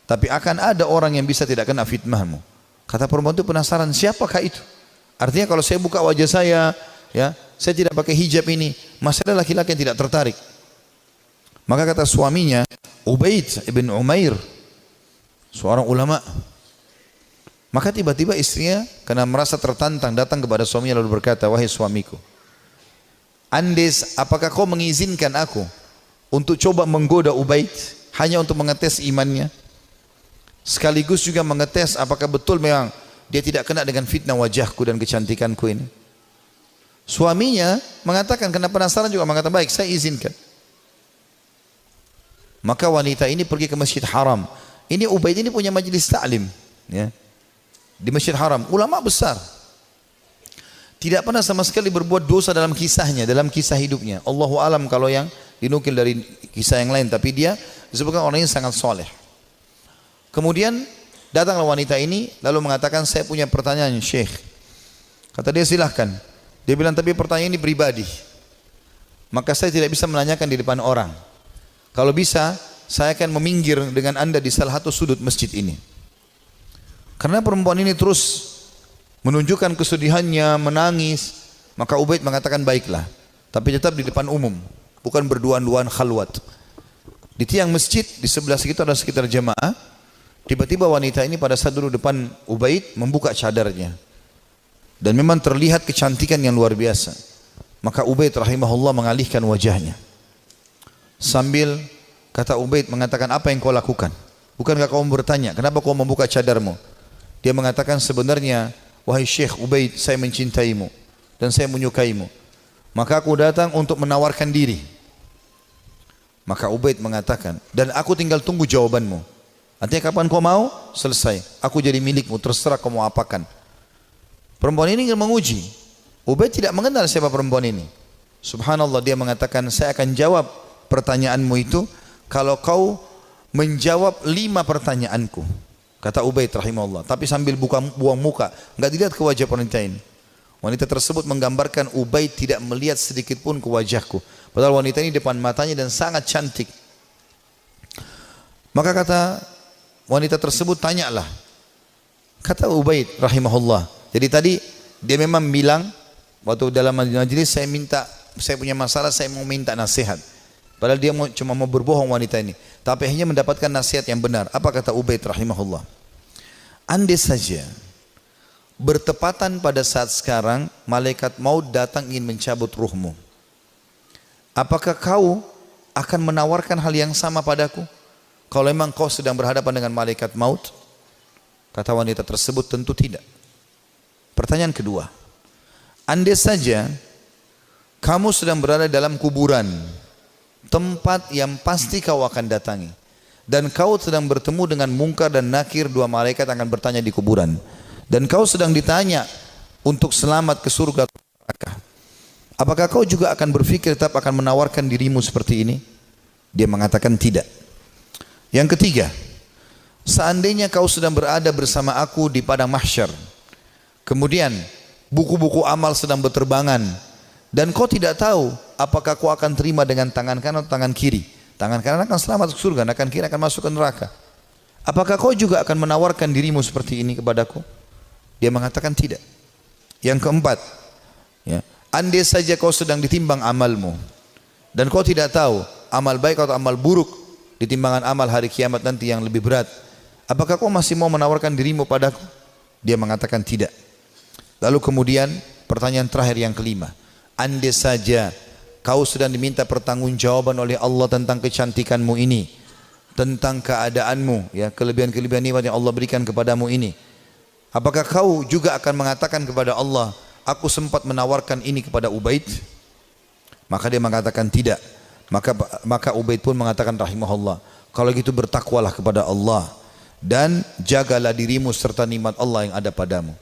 tapi akan ada orang yang bisa tidak kena fitnahmu. Kata perempuan itu penasaran, siapakah itu? Artinya kalau saya buka wajah saya, ya, saya tidak pakai hijab ini, masih ada laki-laki yang tidak tertarik. Maka kata suaminya, Ubaid ibn Umair, seorang ulama. Maka tiba-tiba istrinya karena merasa tertantang datang kepada suaminya lalu berkata, wahai suamiku, Andes, apakah kau mengizinkan aku untuk coba menggoda Ubaid hanya untuk mengetes imannya, sekaligus juga mengetes apakah betul memang dia tidak kena dengan fitnah wajahku dan kecantikanku ini? Suaminya mengatakan, karena penasaran juga mengatakan, baik, saya izinkan. Maka wanita ini pergi ke Masjid Haram. Ini Ubaid ini punya majelis ta'lim, ya. di Masjid Haram, ulama besar. Tidak pernah sama sekali berbuat dosa dalam kisahnya, dalam kisah hidupnya. Allahu alam kalau yang dinukil dari kisah yang lain, tapi dia disebutkan orangnya sangat soleh. Kemudian datanglah wanita ini lalu mengatakan, saya punya pertanyaan Syekh. Kata dia, silahkan. Dia bilang, tapi pertanyaan ini pribadi, maka saya tidak bisa menanyakan di depan orang. Kalau bisa, saya akan meminggir dengan anda di salah satu sudut masjid ini. Karena perempuan ini terus menunjukkan kesedihannya, menangis, maka Ubaid mengatakan, baiklah, tapi tetap di depan umum, bukan berduaan-duaan khalwat. Di tiang masjid, di sebelah situ ada sekitar jemaah. Tiba-tiba wanita ini pada saat duduk depan Ubaid membuka cadarnya, dan memang terlihat kecantikan yang luar biasa. Maka Ubaid rahimahullah mengalihkan wajahnya, sambil kata Ubaid mengatakan, apa yang kau lakukan? Bukankah kau bertanya, kenapa kau membuka cadarmu? Dia mengatakan, sebenarnya wahai Syekh Ubaid, saya mencintaimu dan saya menyukaimu, maka aku datang untuk menawarkan diri. Maka Ubaid mengatakan, dan aku tinggal tunggu jawabanmu. Artinya kapan kau mau? Selesai, aku jadi milikmu, terserah kau mau apakan. Perempuan ini ingin menguji. Ubaid tidak mengenal siapa perempuan ini. Subhanallah, dia mengatakan, saya akan jawab pertanyaanmu itu kalau kau menjawab 5 pertanyaanku. Kata Ubaid rahimahullah, tapi sambil buang muka, enggak dilihat ke wajah wanita ini. Wanita tersebut menggambarkan Ubaid tidak melihat sedikit pun ke wajahku. Padahal wanita ini depan matanya dan sangat cantik. Maka kata wanita tersebut, tanyalah. Kata Ubaid rahimahullah, jadi tadi dia memang bilang waktu dalam majelis, saya punya masalah, saya mau minta nasihat. Padahal dia cuma mau berbohong wanita ini, tapi akhirnya mendapatkan nasihat yang benar. Apa kata Ubaid rahimahullah? Andai saja bertepatan pada saat sekarang malaikat maut datang ingin mencabut ruhmu, apakah kau akan menawarkan hal yang sama padaku? Kalau memang kau sedang berhadapan dengan malaikat maut? Kata wanita tersebut, tentu tidak. Pertanyaan kedua, andai saja kamu sedang berada dalam kuburan, tempat yang pasti kau akan datangi, dan kau sedang bertemu dengan Munkar dan Nakir, 2 malaikat akan bertanya di kuburan, dan kau sedang ditanya untuk selamat ke surga atau neraka, apakah kau juga akan berpikir tetap akan menawarkan dirimu seperti ini? Dia mengatakan tidak. Yang ketiga, seandainya kau sedang berada bersama aku di padang mahsyar, kemudian buku-buku amal sedang berterbangan, dan kau tidak tahu apakah kau akan terima dengan tangan kanan atau tangan kiri. Tangan kanan akan selamat ke surga, tangan kiri akan masuk ke neraka. Apakah kau juga akan menawarkan dirimu seperti ini kepadaku? Dia mengatakan tidak. Yang keempat, ya, andai saja kau sedang ditimbang amalmu, dan kau tidak tahu amal baik atau amal buruk di timbangan amal hari kiamat nanti yang lebih berat, apakah kau masih mau menawarkan dirimu padaku? Dia mengatakan tidak. Lalu kemudian pertanyaan terakhir yang kelima, andai saja kau sedang diminta pertanggungjawaban oleh Allah tentang kecantikanmu ini, tentang keadaanmu, ya, kelebihan-kelebihan nikmat yang Allah berikan kepadamu ini, apakah kau juga akan mengatakan kepada Allah, aku sempat menawarkan ini kepada Ubaid? Maka dia mengatakan tidak. Maka Ubaid pun mengatakan rahimahullah, kalau gitu bertakwalah kepada Allah dan jagalah dirimu serta nikmat Allah yang ada padamu.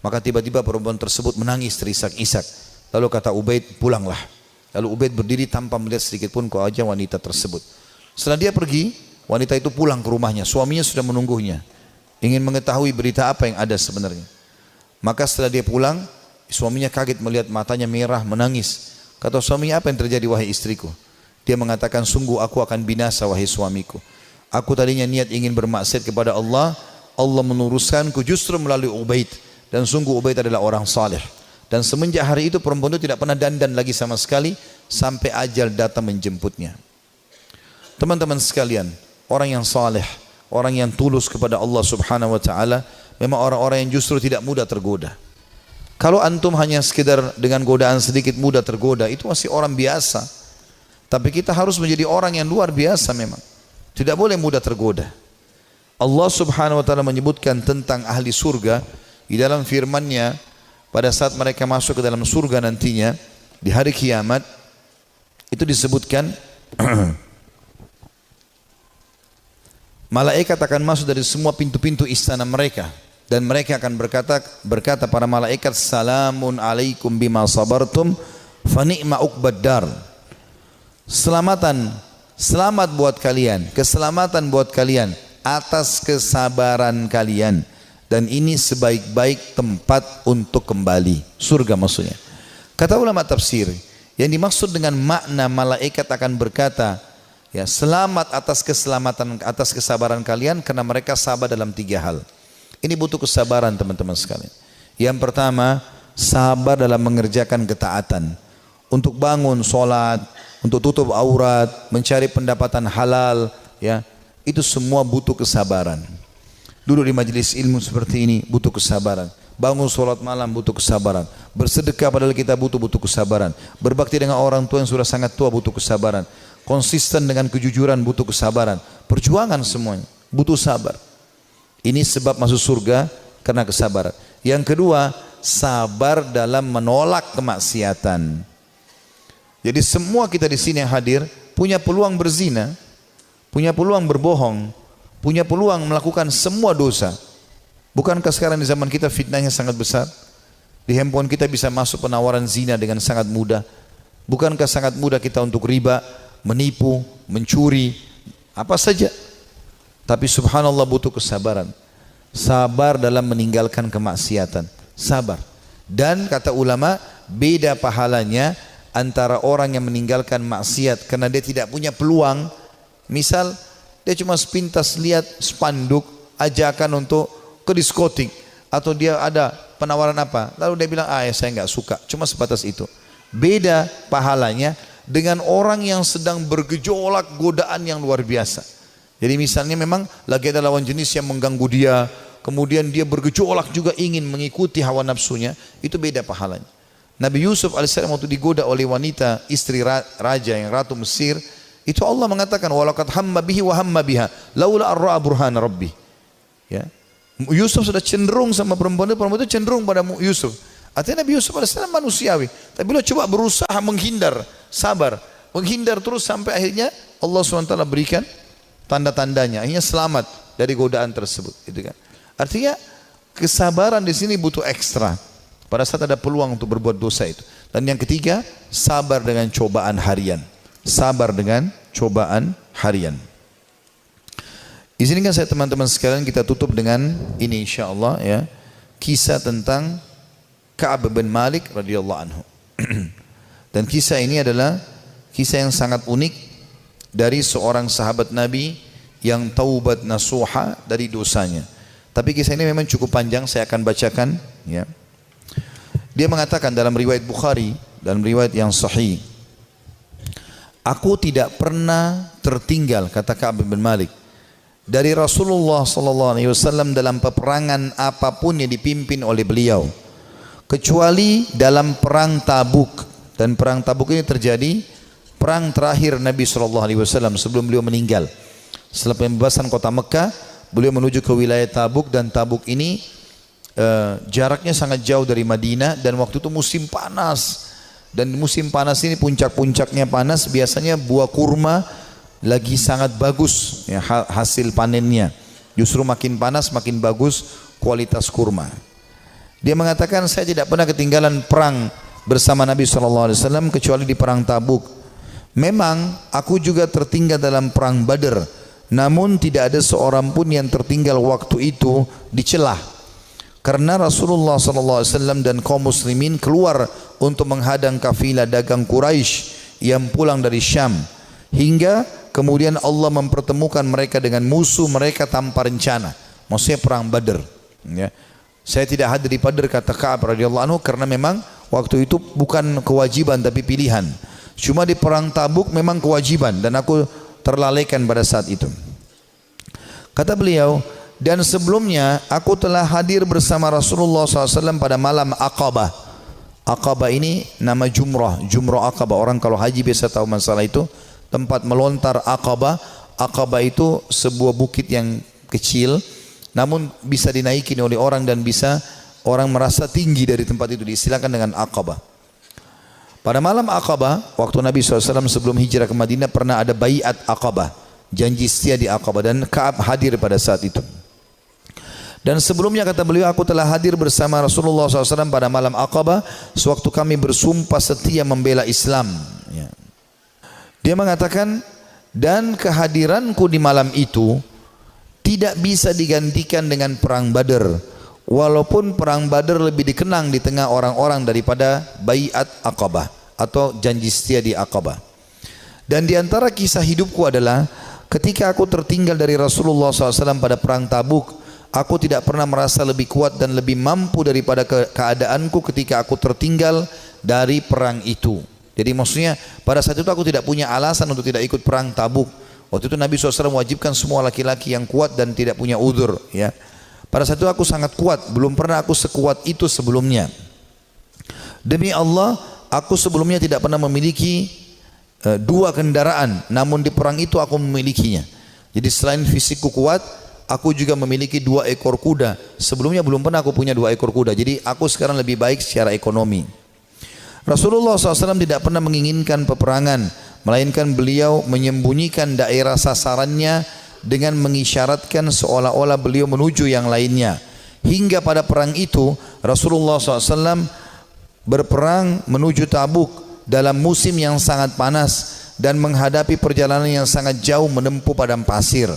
Maka tiba-tiba perempuan tersebut menangis terisak-isak. Lalu kata Ubaid, pulanglah. Lalu Ubaid berdiri tanpa melihat sedikit pun ke wajah wanita tersebut. Setelah dia pergi, wanita itu pulang ke rumahnya. Suaminya sudah menunggunya, ingin mengetahui berita apa yang ada sebenarnya. Maka setelah dia pulang, suaminya kaget melihat matanya merah, menangis. Kata suaminya, apa yang terjadi wahai istriku? Dia mengatakan, sungguh aku akan binasa wahai suamiku. Aku tadinya niat ingin bermaksiat kepada Allah, Allah meluruskanku justru melalui Ubaid. Dan sungguh Ubaid adalah orang saleh. Dan semenjak hari itu perempuan itu tidak pernah dandan lagi sama sekali sampai ajal datang menjemputnya. Teman-teman sekalian, orang yang saleh, orang yang tulus kepada Allah Subhanahu wa taala, memang orang-orang yang justru tidak mudah tergoda. Kalau antum hanya sekedar dengan godaan sedikit mudah tergoda, itu masih orang biasa. Tapi kita harus menjadi orang yang luar biasa memang. Tidak boleh mudah tergoda. Allah Subhanahu wa taala menyebutkan tentang ahli surga di dalam firman-Nya. Pada saat mereka masuk ke dalam surga nantinya di hari kiamat, itu disebutkan malaikat akan masuk dari semua pintu-pintu istana mereka, Dan mereka akan berkata para malaikat, salamun alaikum bima sabartum fa ni'ma uqbaddar. Selamat buat kalian, keselamatan buat kalian atas kesabaran kalian, dan ini sebaik-baik tempat untuk kembali, surga maksudnya. Kata ulama tafsir, yang dimaksud dengan makna malaikat akan berkata, ya, selamat atas keselamatan, atas kesabaran kalian, karena mereka sabar dalam 3 hal. Ini butuh kesabaran teman-teman sekalian. Yang pertama, sabar dalam mengerjakan ketaatan. Untuk bangun sholat, untuk tutup aurat, mencari pendapatan halal, ya, itu semua butuh kesabaran. Duduk di majelis ilmu seperti ini butuh kesabaran. Bangun sholat malam butuh kesabaran. Bersedekah padahal kita butuh kesabaran. Berbakti dengan orang tua yang sudah sangat tua butuh kesabaran. Konsisten dengan kejujuran butuh kesabaran. Perjuangan semuanya butuh sabar. Ini sebab masuk surga karena kesabaran. Yang kedua, sabar dalam menolak kemaksiatan. Jadi semua kita di sini yang hadir punya peluang berzina, punya peluang berbohong, punya peluang melakukan semua dosa. Bukankah sekarang di zaman kita fitnahnya sangat besar? Di handphone kita bisa masuk penawaran zina dengan sangat mudah. Bukankah sangat mudah kita untuk riba, menipu, mencuri, apa saja? Tapi subhanallah butuh kesabaran. Sabar dalam meninggalkan kemaksiatan. Sabar. Dan kata ulama, beda pahalanya antara orang yang meninggalkan maksiat karena dia tidak punya peluang. Misal dia cuma sepintas lihat spanduk ajakan untuk ke diskotik, atau dia ada penawaran apa, lalu dia bilang, ya saya nggak suka, cuma sebatas itu. Beda pahalanya dengan orang yang sedang bergejolak godaan yang luar biasa. Jadi misalnya memang lagi ada lawan jenis yang mengganggu dia, kemudian dia bergejolak juga ingin mengikuti hawa nafsunya, itu beda pahalanya. Nabi Yusuf alaihissalam waktu digoda oleh wanita istri raja yang ratu Mesir, itu Allah mengatakan, walaqad hamma bihi wa hamma biha laula ar-ra'a burhana rabbi. Ya. Yusuf sudah cenderung sama perempuan itu cenderung pada Yusuf. Artinya Nabi Yusuf alaihissalam manusiawi, tapi beliau coba berusaha menghindar, sabar, menghindar terus sampai akhirnya Allah SWT berikan tanda-tandanya, akhirnya selamat dari godaan tersebut, gitu kan. Artinya kesabaran di sini butuh ekstra pada saat ada peluang untuk berbuat dosa itu. Dan yang ketiga, sabar dengan cobaan harian. Sabar dengan cobaan harian. Izinkan saya teman-teman sekalian kita tutup dengan ini insyaallah, ya, kisah tentang Ka'ab bin Malik radhiyallahu anhu. Dan kisah ini adalah kisah yang sangat unik dari seorang sahabat Nabi yang taubat nasuha dari dosanya. Tapi kisah ini memang cukup panjang, saya akan bacakan, ya. Dia mengatakan dalam riwayat Bukhari, dalam riwayat yang sahih, aku tidak pernah tertinggal, kata Ka'ab bin Malik, dari Rasulullah SAW dalam peperangan apapun yang dipimpin oleh beliau, kecuali dalam perang Tabuk. Dan perang Tabuk ini terjadi perang terakhir Nabi SAW sebelum beliau meninggal. Setelah pembebasan kota Mekah, beliau menuju ke wilayah Tabuk, dan Tabuk ini jaraknya sangat jauh dari Madinah, dan waktu itu musim panas. Dan musim panas ini puncak-puncaknya panas, biasanya buah kurma lagi sangat bagus, ya, hasil panennya. Justru makin panas makin bagus kualitas kurma. Dia mengatakan, saya tidak pernah ketinggalan perang bersama Nabi SAW kecuali di perang Tabuk. Memang aku juga tertinggal dalam perang Badar, namun tidak ada seorang pun yang tertinggal waktu itu dicelah. Karena Rasulullah SAW dan kaum muslimin keluar untuk menghadang kafilah dagang Quraisy yang pulang dari Syam, hingga kemudian Allah mempertemukan mereka dengan musuh mereka tanpa rencana. Maksudnya perang Badar, ya. Saya tidak hadir di Badar, kata Ka'ab radhiyallahu anhu, karena memang waktu itu bukan kewajiban tapi pilihan. Cuma di perang Tabuk memang kewajiban, dan aku terlalaikan pada saat itu. Kata beliau, dan sebelumnya aku telah hadir bersama Rasulullah SAW pada malam Aqabah. Aqabah ini nama Jumrah, Jumrah Aqabah. Orang kalau haji biasa tahu masalah itu, tempat melontar Aqabah. Aqabah itu sebuah bukit yang kecil, namun bisa dinaiki oleh orang dan bisa orang merasa tinggi dari tempat itu, diistilahkan dengan Aqabah. Pada malam Aqabah, waktu Nabi SAW sebelum hijrah ke Madinah, pernah ada baiat Aqabah, janji setia di Aqabah, dan Ka'ab hadir pada saat itu. Dan sebelumnya kata beliau, aku telah hadir bersama Rasulullah SAW pada malam Aqabah sewaktu kami bersumpah setia membela Islam. Ya. Dia mengatakan, dan kehadiranku di malam itu tidak bisa digantikan dengan perang Badar. Walaupun perang Badar lebih dikenang di tengah orang-orang daripada Baiat Aqabah atau janji setia di Aqabah. Dan di antara kisah hidupku adalah ketika aku tertinggal dari Rasulullah SAW pada perang Tabuk, aku tidak pernah merasa lebih kuat dan lebih mampu daripada keadaanku ketika aku tertinggal dari perang itu. Jadi maksudnya pada saat itu aku tidak punya alasan untuk tidak ikut perang Tabuk. Waktu itu Nabi SAW mewajibkan semua laki-laki yang kuat dan tidak punya udzur. Ya. Pada saat itu aku sangat kuat, belum pernah aku sekuat itu sebelumnya. Demi Allah, aku sebelumnya tidak pernah memiliki dua kendaraan, namun di perang itu aku memilikinya. Jadi selain fisikku kuat, aku juga memiliki 2 ekor kuda. Sebelumnya belum pernah aku punya 2 ekor kuda. Jadi aku sekarang lebih baik secara ekonomi. Rasulullah SAW tidak pernah menginginkan peperangan, melainkan beliau menyembunyikan daerah sasarannya dengan mengisyaratkan seolah-olah beliau menuju yang lainnya. Hingga pada perang itu Rasulullah SAW berperang menuju Tabuk dalam musim yang sangat panas dan menghadapi perjalanan yang sangat jauh menempuh padang pasir.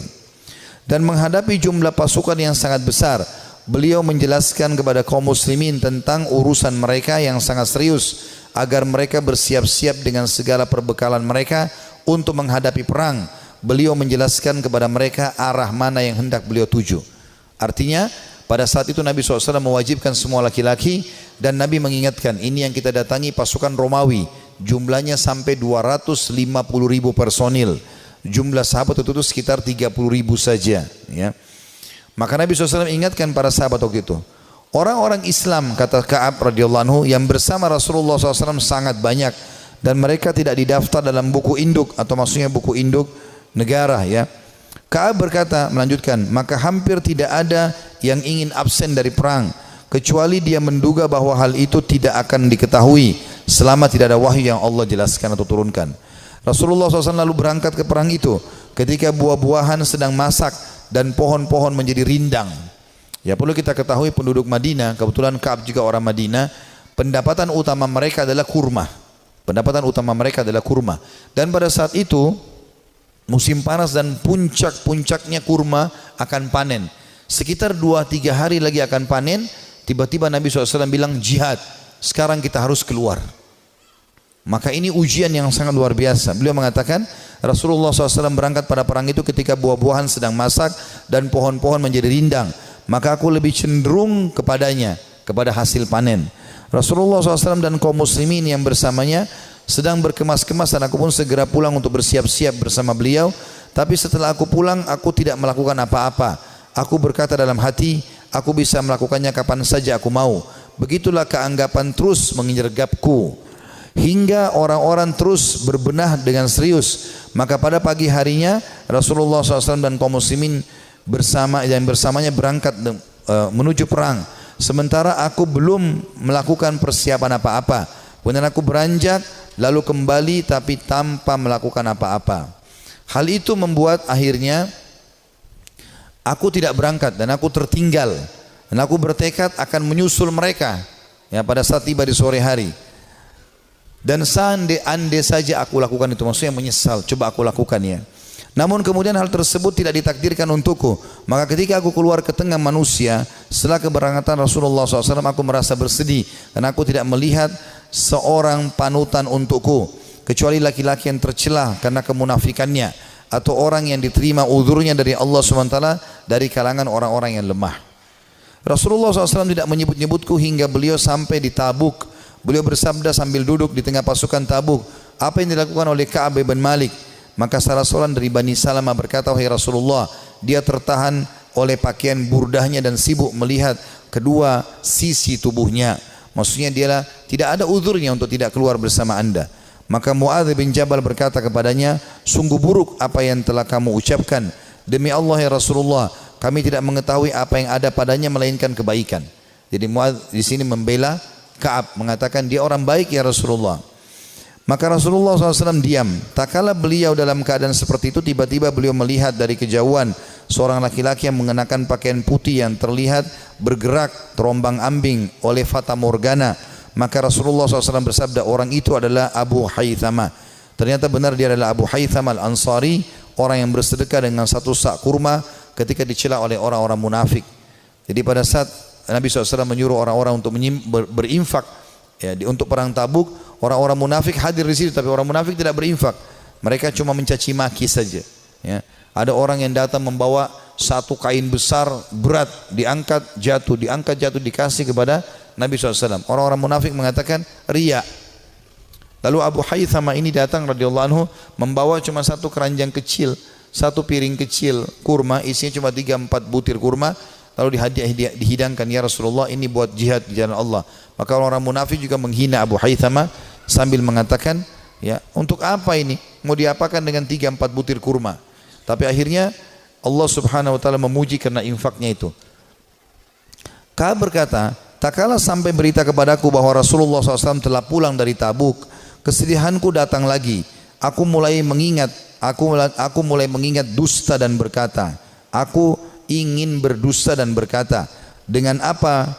Dan menghadapi jumlah pasukan yang sangat besar, beliau menjelaskan kepada kaum muslimin tentang urusan mereka yang sangat serius agar mereka bersiap-siap dengan segala perbekalan mereka untuk menghadapi perang. Beliau menjelaskan kepada mereka arah mana yang hendak beliau tuju. Artinya pada saat itu Nabi SAW mewajibkan semua laki-laki, dan Nabi mengingatkan, ini yang kita datangi pasukan Romawi, jumlahnya sampai 250.000 personil. Jumlah sahabat itu sekitar 30.000 saja. Ya. Maka Nabi SAW ingatkan para sahabat waktu itu, orang-orang Islam, kata Ka'ab radhiyallahu anhu, yang bersama Rasulullah SAW sangat banyak, dan mereka tidak didaftar dalam buku induk, atau maksudnya buku induk negara. Ya. Ka'ab berkata, melanjutkan, maka hampir tidak ada yang ingin absen dari perang, kecuali dia menduga bahwa hal itu tidak akan diketahui selama tidak ada wahyu yang Allah jelaskan atau turunkan. Rasulullah SAW lalu berangkat ke perang itu ketika buah-buahan sedang masak dan pohon-pohon menjadi rindang. Ya, perlu kita ketahui penduduk Madinah, kebetulan Ka'ab juga orang Madinah, pendapatan utama mereka adalah kurma. Pendapatan utama mereka adalah kurma. Dan pada saat itu musim panas dan puncak-puncaknya kurma akan panen. Sekitar 2-3 hari lagi akan panen. Tiba-tiba Nabi SAW bilang, jihad, sekarang kita harus keluar. Maka ini ujian yang sangat luar biasa. Beliau mengatakan Rasulullah SAW berangkat pada perang itu ketika buah-buahan sedang masak dan pohon-pohon menjadi rindang. Maka aku lebih cenderung kepadanya, kepada hasil panen. Rasulullah SAW dan kaum muslimin yang bersamanya sedang berkemas-kemas, dan aku pun segera pulang untuk bersiap-siap bersama beliau. Tapi setelah aku pulang, aku tidak melakukan apa-apa. Aku berkata dalam hati, aku bisa melakukannya kapan saja aku mau. Begitulah keanggapan terus mengenyergapku, hingga orang-orang terus berbenah dengan serius. Maka pada pagi harinya Rasulullah SAW dan kaum muslimin bersamanya berangkat menuju perang. Sementara aku belum melakukan persiapan apa-apa. Kemudian aku beranjak lalu kembali tapi tanpa melakukan apa-apa. Hal itu membuat akhirnya aku tidak berangkat dan aku tertinggal. Dan aku bertekad akan menyusul mereka ya pada saat tiba di sore hari. Dan seandainya saja aku lakukan itu, maksudnya menyesal, coba aku lakukan ya. Namun kemudian hal tersebut tidak ditakdirkan untukku. Maka ketika aku keluar ke tengah manusia setelah keberangkatan Rasulullah SAW, aku merasa bersedih dan aku tidak melihat seorang panutan untukku kecuali laki-laki yang tercelah karena kemunafikannya, atau orang yang diterima uzurnya dari Allah SWT dari kalangan orang-orang yang lemah. Rasulullah SAW tidak menyebut-nyebutku hingga beliau sampai di Tabuk. Beliau bersabda sambil duduk di tengah pasukan Tabuk, apa yang dilakukan oleh Ka'ab bin Malik? Maka salah seorang dari Bani Salamah berkata, wahai Rasulullah, dia tertahan oleh pakaian burdahnya dan sibuk melihat kedua sisi tubuhnya. Maksudnya dia tidak ada uzurnya untuk tidak keluar bersama anda. Maka Mu'adz bin Jabal berkata kepadanya, sungguh buruk apa yang telah kamu ucapkan. Demi Allah ya Rasulullah, kami tidak mengetahui apa yang ada padanya melainkan kebaikan. Jadi Mu'adz di sini membela Ka'ab, mengatakan dia orang baik ya Rasulullah. Maka Rasulullah SAW diam. Tak kala beliau dalam keadaan seperti itu, tiba-tiba beliau melihat dari kejauhan seorang laki-laki yang mengenakan pakaian putih yang terlihat bergerak terombang-ambing oleh fata morgana. Maka Rasulullah SAW bersabda, orang itu adalah Abu Haythamah. Ternyata benar dia adalah Abu Haythamah Al-Ansari, orang yang bersedekah dengan satu sak kurma ketika dicela oleh orang-orang munafik. Jadi pada saat Nabi SAW menyuruh orang-orang untuk berinfak ya, untuk perang Tabuk, orang-orang munafik hadir di situ, tapi orang munafik tidak berinfak. Mereka cuma mencaci maki saja. Ya. Ada orang yang datang membawa satu kain besar berat, diangkat jatuh, dikasih kepada Nabi SAW. Orang-orang munafik mengatakan riya. Lalu Abu Haythamah ini datang radhiyallahu anhu membawa cuma satu keranjang kecil, satu piring kecil kurma, isinya cuma 3-4 butir kurma. Lalu dihidangkan, ya Rasulullah, ini buat jihad di jalan Allah. Maka orang munafik juga menghina Abu Haythamah sambil mengatakan, ya, untuk apa ini? Mau diapakan dengan 3-4 butir kurma? Tapi akhirnya Allah Subhanahu wa taala memuji karena infaknya itu. Ka'ab berkata, tak kala sampai berita kepadaku bahwa Rasulullah SAW telah pulang dari Tabuk, kesedihanku datang lagi. Aku mulai mengingat dusta dan berkata, aku ingin berdusta dan berkata, dengan apa?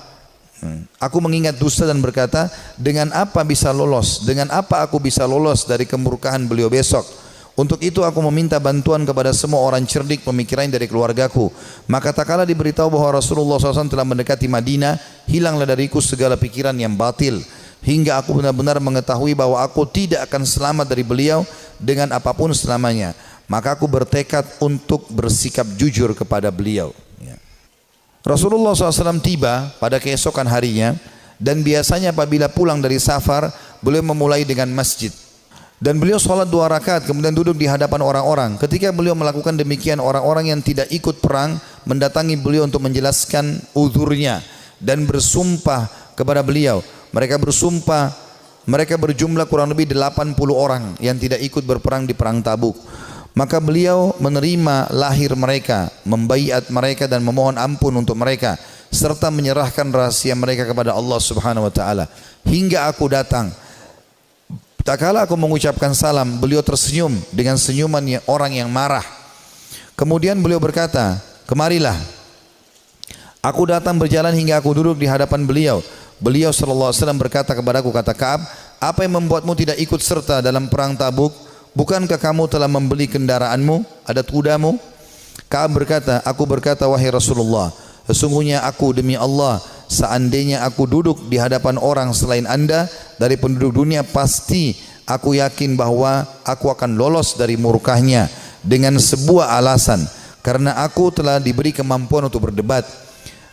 Aku mengingat dusta dan berkata, dengan apa bisa lolos? Dengan apa aku bisa lolos dari kemurkaan beliau besok? Untuk itu aku meminta bantuan kepada semua orang cerdik pemikiran dari keluargaku. Maka tak kala diberitahu bahwa Rasulullah SAW telah mendekati Madinah, hilanglah dariku segala pikiran yang batil, hingga aku benar-benar mengetahui bahwa aku tidak akan selamat dari beliau dengan apapun selamanya. Maka aku bertekad untuk bersikap jujur kepada beliau. Rasulullah SAW tiba pada keesokan harinya, dan biasanya apabila pulang dari safar, beliau memulai dengan masjid. Dan beliau sholat 2 rakaat kemudian duduk di hadapan orang-orang. Ketika beliau melakukan demikian, orang-orang yang tidak ikut perang mendatangi beliau untuk menjelaskan uzurnya dan bersumpah kepada beliau. Mereka bersumpah, mereka berjumlah kurang lebih 80 orang yang tidak ikut berperang di perang Tabuk. Maka beliau menerima lahir mereka, membaiat mereka dan memohon ampun untuk mereka, serta menyerahkan rahasia mereka kepada Allah Subhanahu wa taala. Hingga aku datang, tak kala aku mengucapkan salam, beliau tersenyum dengan senyuman orang yang marah. Kemudian beliau berkata, kemarilah. Aku datang berjalan hingga aku duduk di hadapan beliau. Beliau sallallahu alaihi wasallam berkata kepadaku, kata Ka'ab, apa yang membuatmu tidak ikut serta dalam perang Tabuk? Bukankah kamu telah membeli kendaraanmu, ada kudamu? Ka'ab berkata, aku berkata, wahai Rasulullah, sesungguhnya aku demi Allah, seandainya aku duduk di hadapan orang selain anda dari penduduk dunia, pasti aku yakin bahwa aku akan lolos dari murkahnya dengan sebuah alasan, karena aku telah diberi kemampuan untuk berdebat.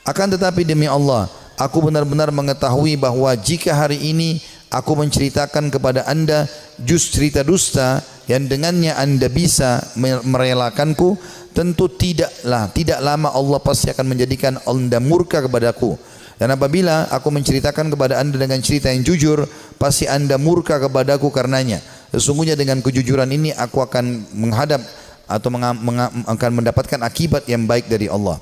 Akan tetapi demi Allah, aku benar-benar mengetahui bahwa jika hari ini aku menceritakan kepada anda jus cerita dusta yang dengannya anda bisa merelakanku, tentu tidak lama Allah pasti akan menjadikan anda murka kepadaku. Dan apabila aku menceritakan kepada anda dengan cerita yang jujur, pasti anda murka kepadaku karenanya. Sesungguhnya dengan kejujuran ini aku akan menghadap atau akan mendapatkan akibat yang baik dari Allah.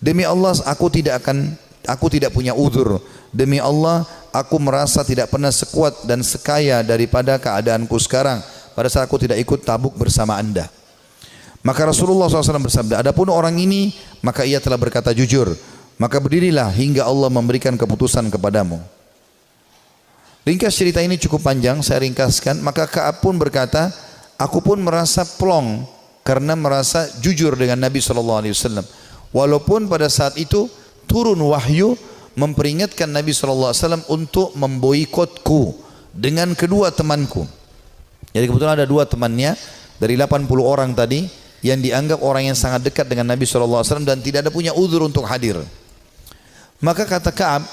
Demi Allah aku tidak punya uzur. Demi Allah aku merasa tidak pernah sekuat dan sekaya daripada keadaanku sekarang pada saat aku tidak ikut Tabuk bersama anda. Maka Rasulullah SAW bersabda, adapun orang ini maka ia telah berkata jujur, maka berdirilah hingga Allah memberikan keputusan kepadamu. Ringkas cerita ini cukup panjang, saya ringkaskan. Maka Ka'ab pun berkata, aku pun merasa plong karena merasa jujur dengan Nabi SAW. Walaupun pada saat itu turun wahyu memperingatkan Nabi SAW untuk memboikotku dengan kedua temanku. Jadi kebetulan ada 2 temannya dari 80 orang tadi yang dianggap orang yang sangat dekat dengan Nabi SAW dan tidak ada punya uzur untuk hadir. Maka kata Ka'ab,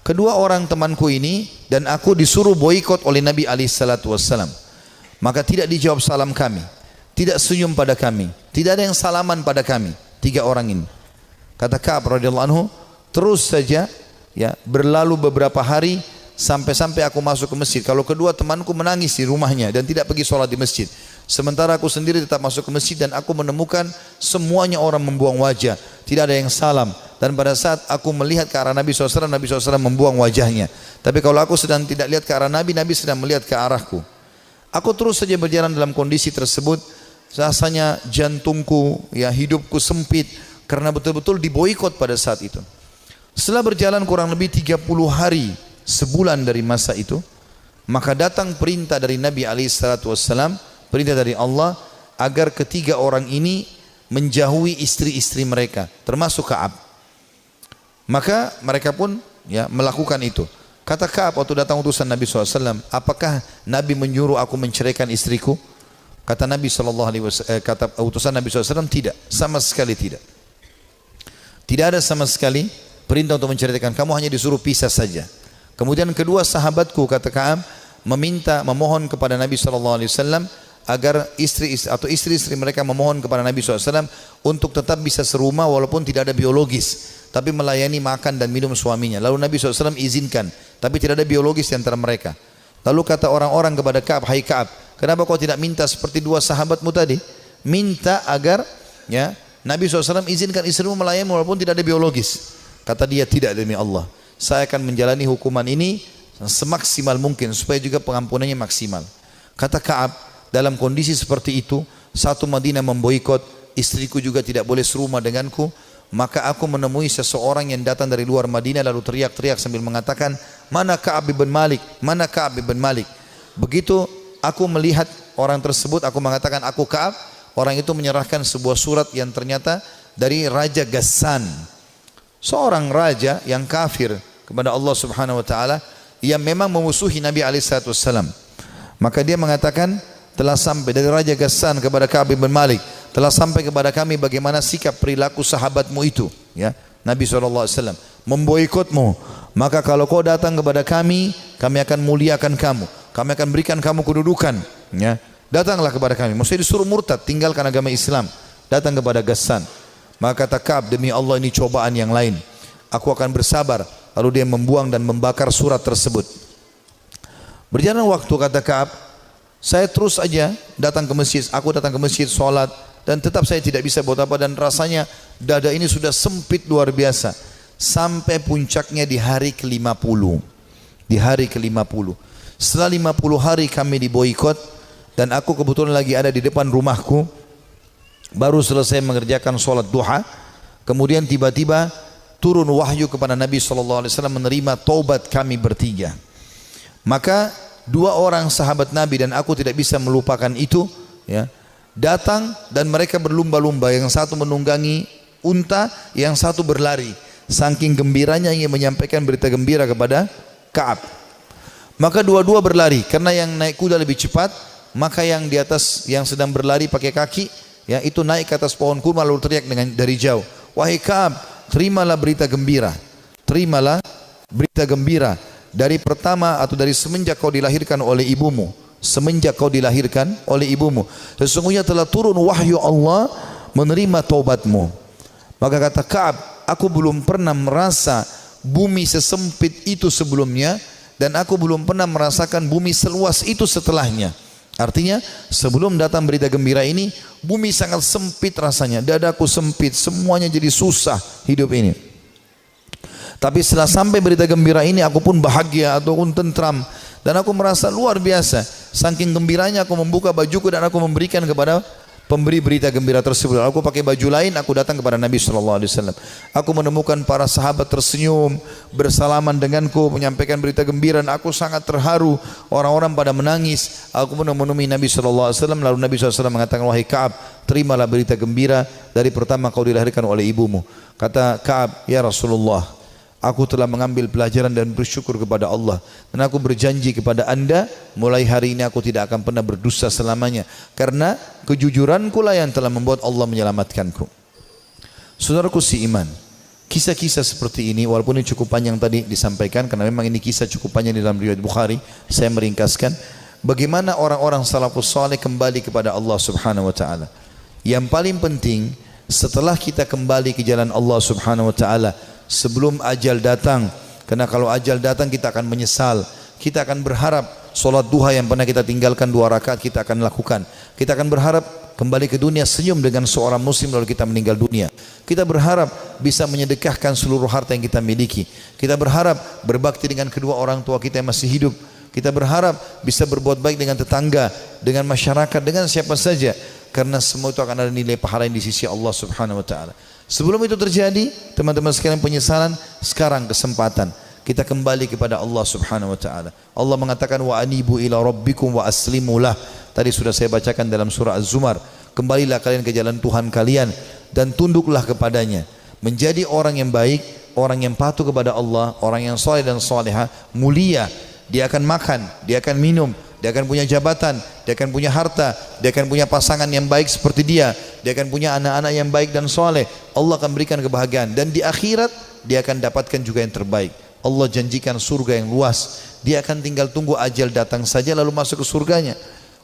kedua orang temanku ini dan aku disuruh boikot oleh Nabi SAW. Maka tidak dijawab salam kami, tidak senyum pada kami, tidak ada yang salaman pada kami. 3 orang ini. Kata Ka'ab radhiyallahu anhu, terus saja ya berlalu beberapa hari sampai aku masuk ke masjid. Kalau kedua temanku menangis di rumahnya dan tidak pergi sholat di masjid, sementara aku sendiri tetap masuk ke masjid dan aku menemukan semuanya orang membuang wajah, tidak ada yang salam. Dan pada saat aku melihat ke arah Nabi SAW, Nabi SAW membuang wajahnya. Tapi kalau aku sedang tidak lihat ke arah Nabi, Nabi sedang melihat ke arahku. Aku terus saja berjalan dalam kondisi tersebut rasanya jantungku, ya hidupku sempit karena betul-betul diboikot pada saat itu. Setelah berjalan kurang lebih 30 hari, sebulan dari masa itu, maka datang perintah dari Nabi SAW, perintah dari Allah agar ketiga orang ini menjauhi istri-istri mereka, termasuk Ka'ab. Maka mereka pun ya melakukan itu. Kata Ka'ab waktu datang utusan Nabi SAW, apakah Nabi menyuruh aku menceraikan istriku? Kata Nabi SAW, kata utusan Nabi SAW, tidak, sama sekali tidak. Tidak ada sama sekali perintah untuk menceraikan, kamu hanya disuruh pisah saja. Kemudian kedua sahabatku, kata Ka'ab, memohon kepada Nabi SAW agar istri-istri mereka memohon kepada Nabi SAW untuk tetap bisa serumah walaupun tidak ada biologis, tapi melayani makan dan minum suaminya. Lalu Nabi SAW izinkan, tapi tidak ada biologis di antara mereka. Lalu kata orang-orang kepada Ka'ab, hai Ka'ab, kenapa kau tidak minta seperti dua sahabatmu tadi? Minta agar ya Nabi SAW izinkan istrimu melayani walaupun tidak ada biologis. Kata dia, tidak, demi Allah, saya akan menjalani hukuman ini semaksimal mungkin supaya juga pengampunannya maksimal. Kata Ka'ab, dalam kondisi seperti itu, satu Madinah memboikot, istriku juga tidak boleh serumah denganku, maka aku menemui seseorang yang datang dari luar Madinah lalu teriak-teriak sambil mengatakan, mana Ka'ab bin Malik, mana Ka'ab bin Malik. Begitu aku melihat orang tersebut, aku mengatakan aku Ka'ab. Orang itu menyerahkan sebuah surat yang ternyata dari Raja Ghassan, seorang raja yang kafir kepada Allah Subhanahu wa taala, yang memang memusuhi Nabi SAW. Maka dia mengatakan, telah sampai dari Raja Ghassan kepada Ka'ab bin Malik, telah sampai kepada kami bagaimana sikap perilaku sahabatmu itu, ya. Nabi SAW memboikotmu, maka kalau kau datang kepada kami akan muliakan kamu, kami akan berikan kamu kedudukan, ya. Datanglah kepada kami, maksudnya disuruh murtad, tinggalkan agama Islam, datang kepada Ghassan. Maka kata Ka'ab, demi Allah ini cobaan yang lain, aku akan bersabar. Lalu dia membuang dan membakar surat tersebut. Berjalan waktu, kata Ka'ab, saya terus aja datang ke masjid, aku datang ke masjid, sholat, dan tetap saya tidak bisa buat apa, dan rasanya dada ini sudah sempit luar biasa. Sampai puncaknya di hari ke-50. Di hari ke-50. Setelah 50 hari kami diboikot, dan aku kebetulan lagi ada di depan rumahku, baru selesai mengerjakan sholat duha, kemudian tiba-tiba turun wahyu kepada Nabi SAW menerima taubat kami bertiga. Maka dua orang sahabat Nabi dan aku tidak bisa melupakan itu, ya, datang dan mereka berlumba-lumba, yang satu menunggangi unta, yang satu berlari, saking gembiranya ingin menyampaikan berita gembira kepada Ka'ab. Maka dua-dua berlari, karena yang naik kuda lebih cepat, maka yang di atas yang sedang berlari pakai kaki, ya, itu naik ke atas pohon kurma lalu teriak dari jauh, wahai Ka'ab, terimalah berita gembira, terimalah berita gembira dari pertama atau dari semenjak kau dilahirkan oleh ibumu, semenjak kau dilahirkan oleh ibumu, sesungguhnya telah turun wahyu Allah menerima taubatmu. Maka kata Ka'ab, aku belum pernah merasa bumi sesempit itu sebelumnya, dan aku belum pernah merasakan bumi seluas itu setelahnya. Artinya sebelum datang berita gembira ini, bumi sangat sempit rasanya, dadaku sempit, semuanya jadi susah hidup ini. Tapi setelah sampai berita gembira ini, aku pun bahagia ataupun tentram, dan aku merasa luar biasa. Saking gembiranya aku membuka bajuku dan aku memberikan kepada pemberi berita gembira tersebut. Aku pakai baju lain, aku datang kepada Nabi SAW. Aku menemukan para sahabat tersenyum, bersalaman denganku, menyampaikan berita gembira, dan aku sangat terharu. Orang-orang pada menangis. Aku menemui Nabi SAW. Lalu Nabi SAW mengatakan, wahai Ka'ab, terimalah berita gembira dari pertama kau dilahirkan oleh ibumu. Kata Ka'ab, ya Rasulullah, aku telah mengambil pelajaran dan bersyukur kepada Allah, dan aku berjanji kepada anda, mulai hari ini aku tidak akan pernah berdusta selamanya, karena kejujuranku lah yang telah membuat Allah menyelamatkanku. Saudaraku si iman, kisah-kisah seperti ini, walaupun ini cukup panjang tadi disampaikan, karena memang ini kisah cukup panjang di dalam riwayat Bukhari, saya meringkaskan bagaimana orang-orang salafus saleh kembali kepada Allah Subhanahu wa taala. Yang paling penting, setelah kita kembali ke jalan Allah Subhanahu wa taala, sebelum ajal datang, karena kalau ajal datang kita akan menyesal, kita akan berharap solat duha yang pernah kita tinggalkan 2 rakaat kita akan lakukan, kita akan berharap kembali ke dunia senyum dengan seorang muslim lalu kita meninggal dunia, kita berharap bisa menyedekahkan seluruh harta yang kita miliki, kita berharap berbakti dengan kedua orang tua kita yang masih hidup, kita berharap bisa berbuat baik dengan tetangga, dengan masyarakat, dengan siapa saja. karena semua itu akan ada nilai pahala yang di sisi Allah Subhanahu wa taala. Sebelum itu terjadi, teman-teman sekalian, penyesalan, sekarang kesempatan kita kembali kepada Allah Subhanahu wa taala. Allah mengatakan wa anibu ila rabbikum wa aslimu lah. Tadi sudah saya bacakan dalam surah Az-Zumar. Kembalilah kalian ke jalan Tuhan kalian dan tunduklah kepadanya. Menjadi orang yang baik, orang yang patuh kepada Allah, orang yang saleh dan salehah, mulia. Dia akan makan, dia akan minum, dia akan punya jabatan, dia akan punya harta, dia akan punya pasangan yang baik seperti dia akan punya anak-anak yang baik dan soleh. Allah akan berikan kebahagiaan, dan di akhirat dia akan dapatkan juga yang terbaik. Allah janjikan surga yang luas. Dia akan tinggal tunggu ajal datang saja lalu masuk ke surganya.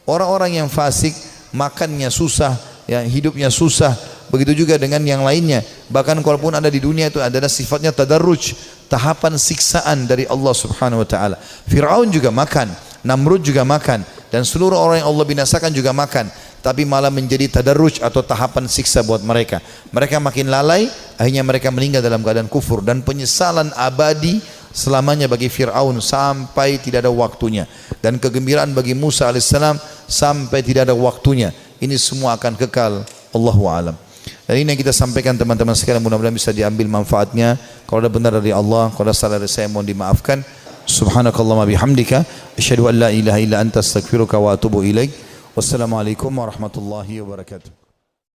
Orang-orang yang fasik, makannya susah, ya, hidupnya susah. Begitu juga dengan yang lainnya. Bahkan kalaupun ada di dunia itu adalah sifatnya tadarruj, tahapan siksaan dari Allah Subhanahu wa taala. Firaun juga makan, Namrud juga makan, dan seluruh orang yang Allah binasakan juga makan, tapi malah menjadi tadarruj atau tahapan siksa buat mereka. Mereka makin lalai, akhirnya mereka meninggal dalam keadaan kufur, dan penyesalan abadi selamanya bagi Fir'aun sampai tidak ada waktunya, dan kegembiraan bagi Musa alaihissalam sampai tidak ada waktunya. Ini semua akan kekal. Allahu a'lam. Dan ini yang kita sampaikan teman-teman sekalian, mudah-mudahan bisa diambil manfaatnya. Kalau ada benar dari Allah, kalau ada salah dari saya mohon dimaafkan. Subhanakallahumma bihamdika asyhadu an la ilaha illa anta astaghfiruka wa atubu ilaik. Wassalamualaikum warahmatullahi wabarakatuh.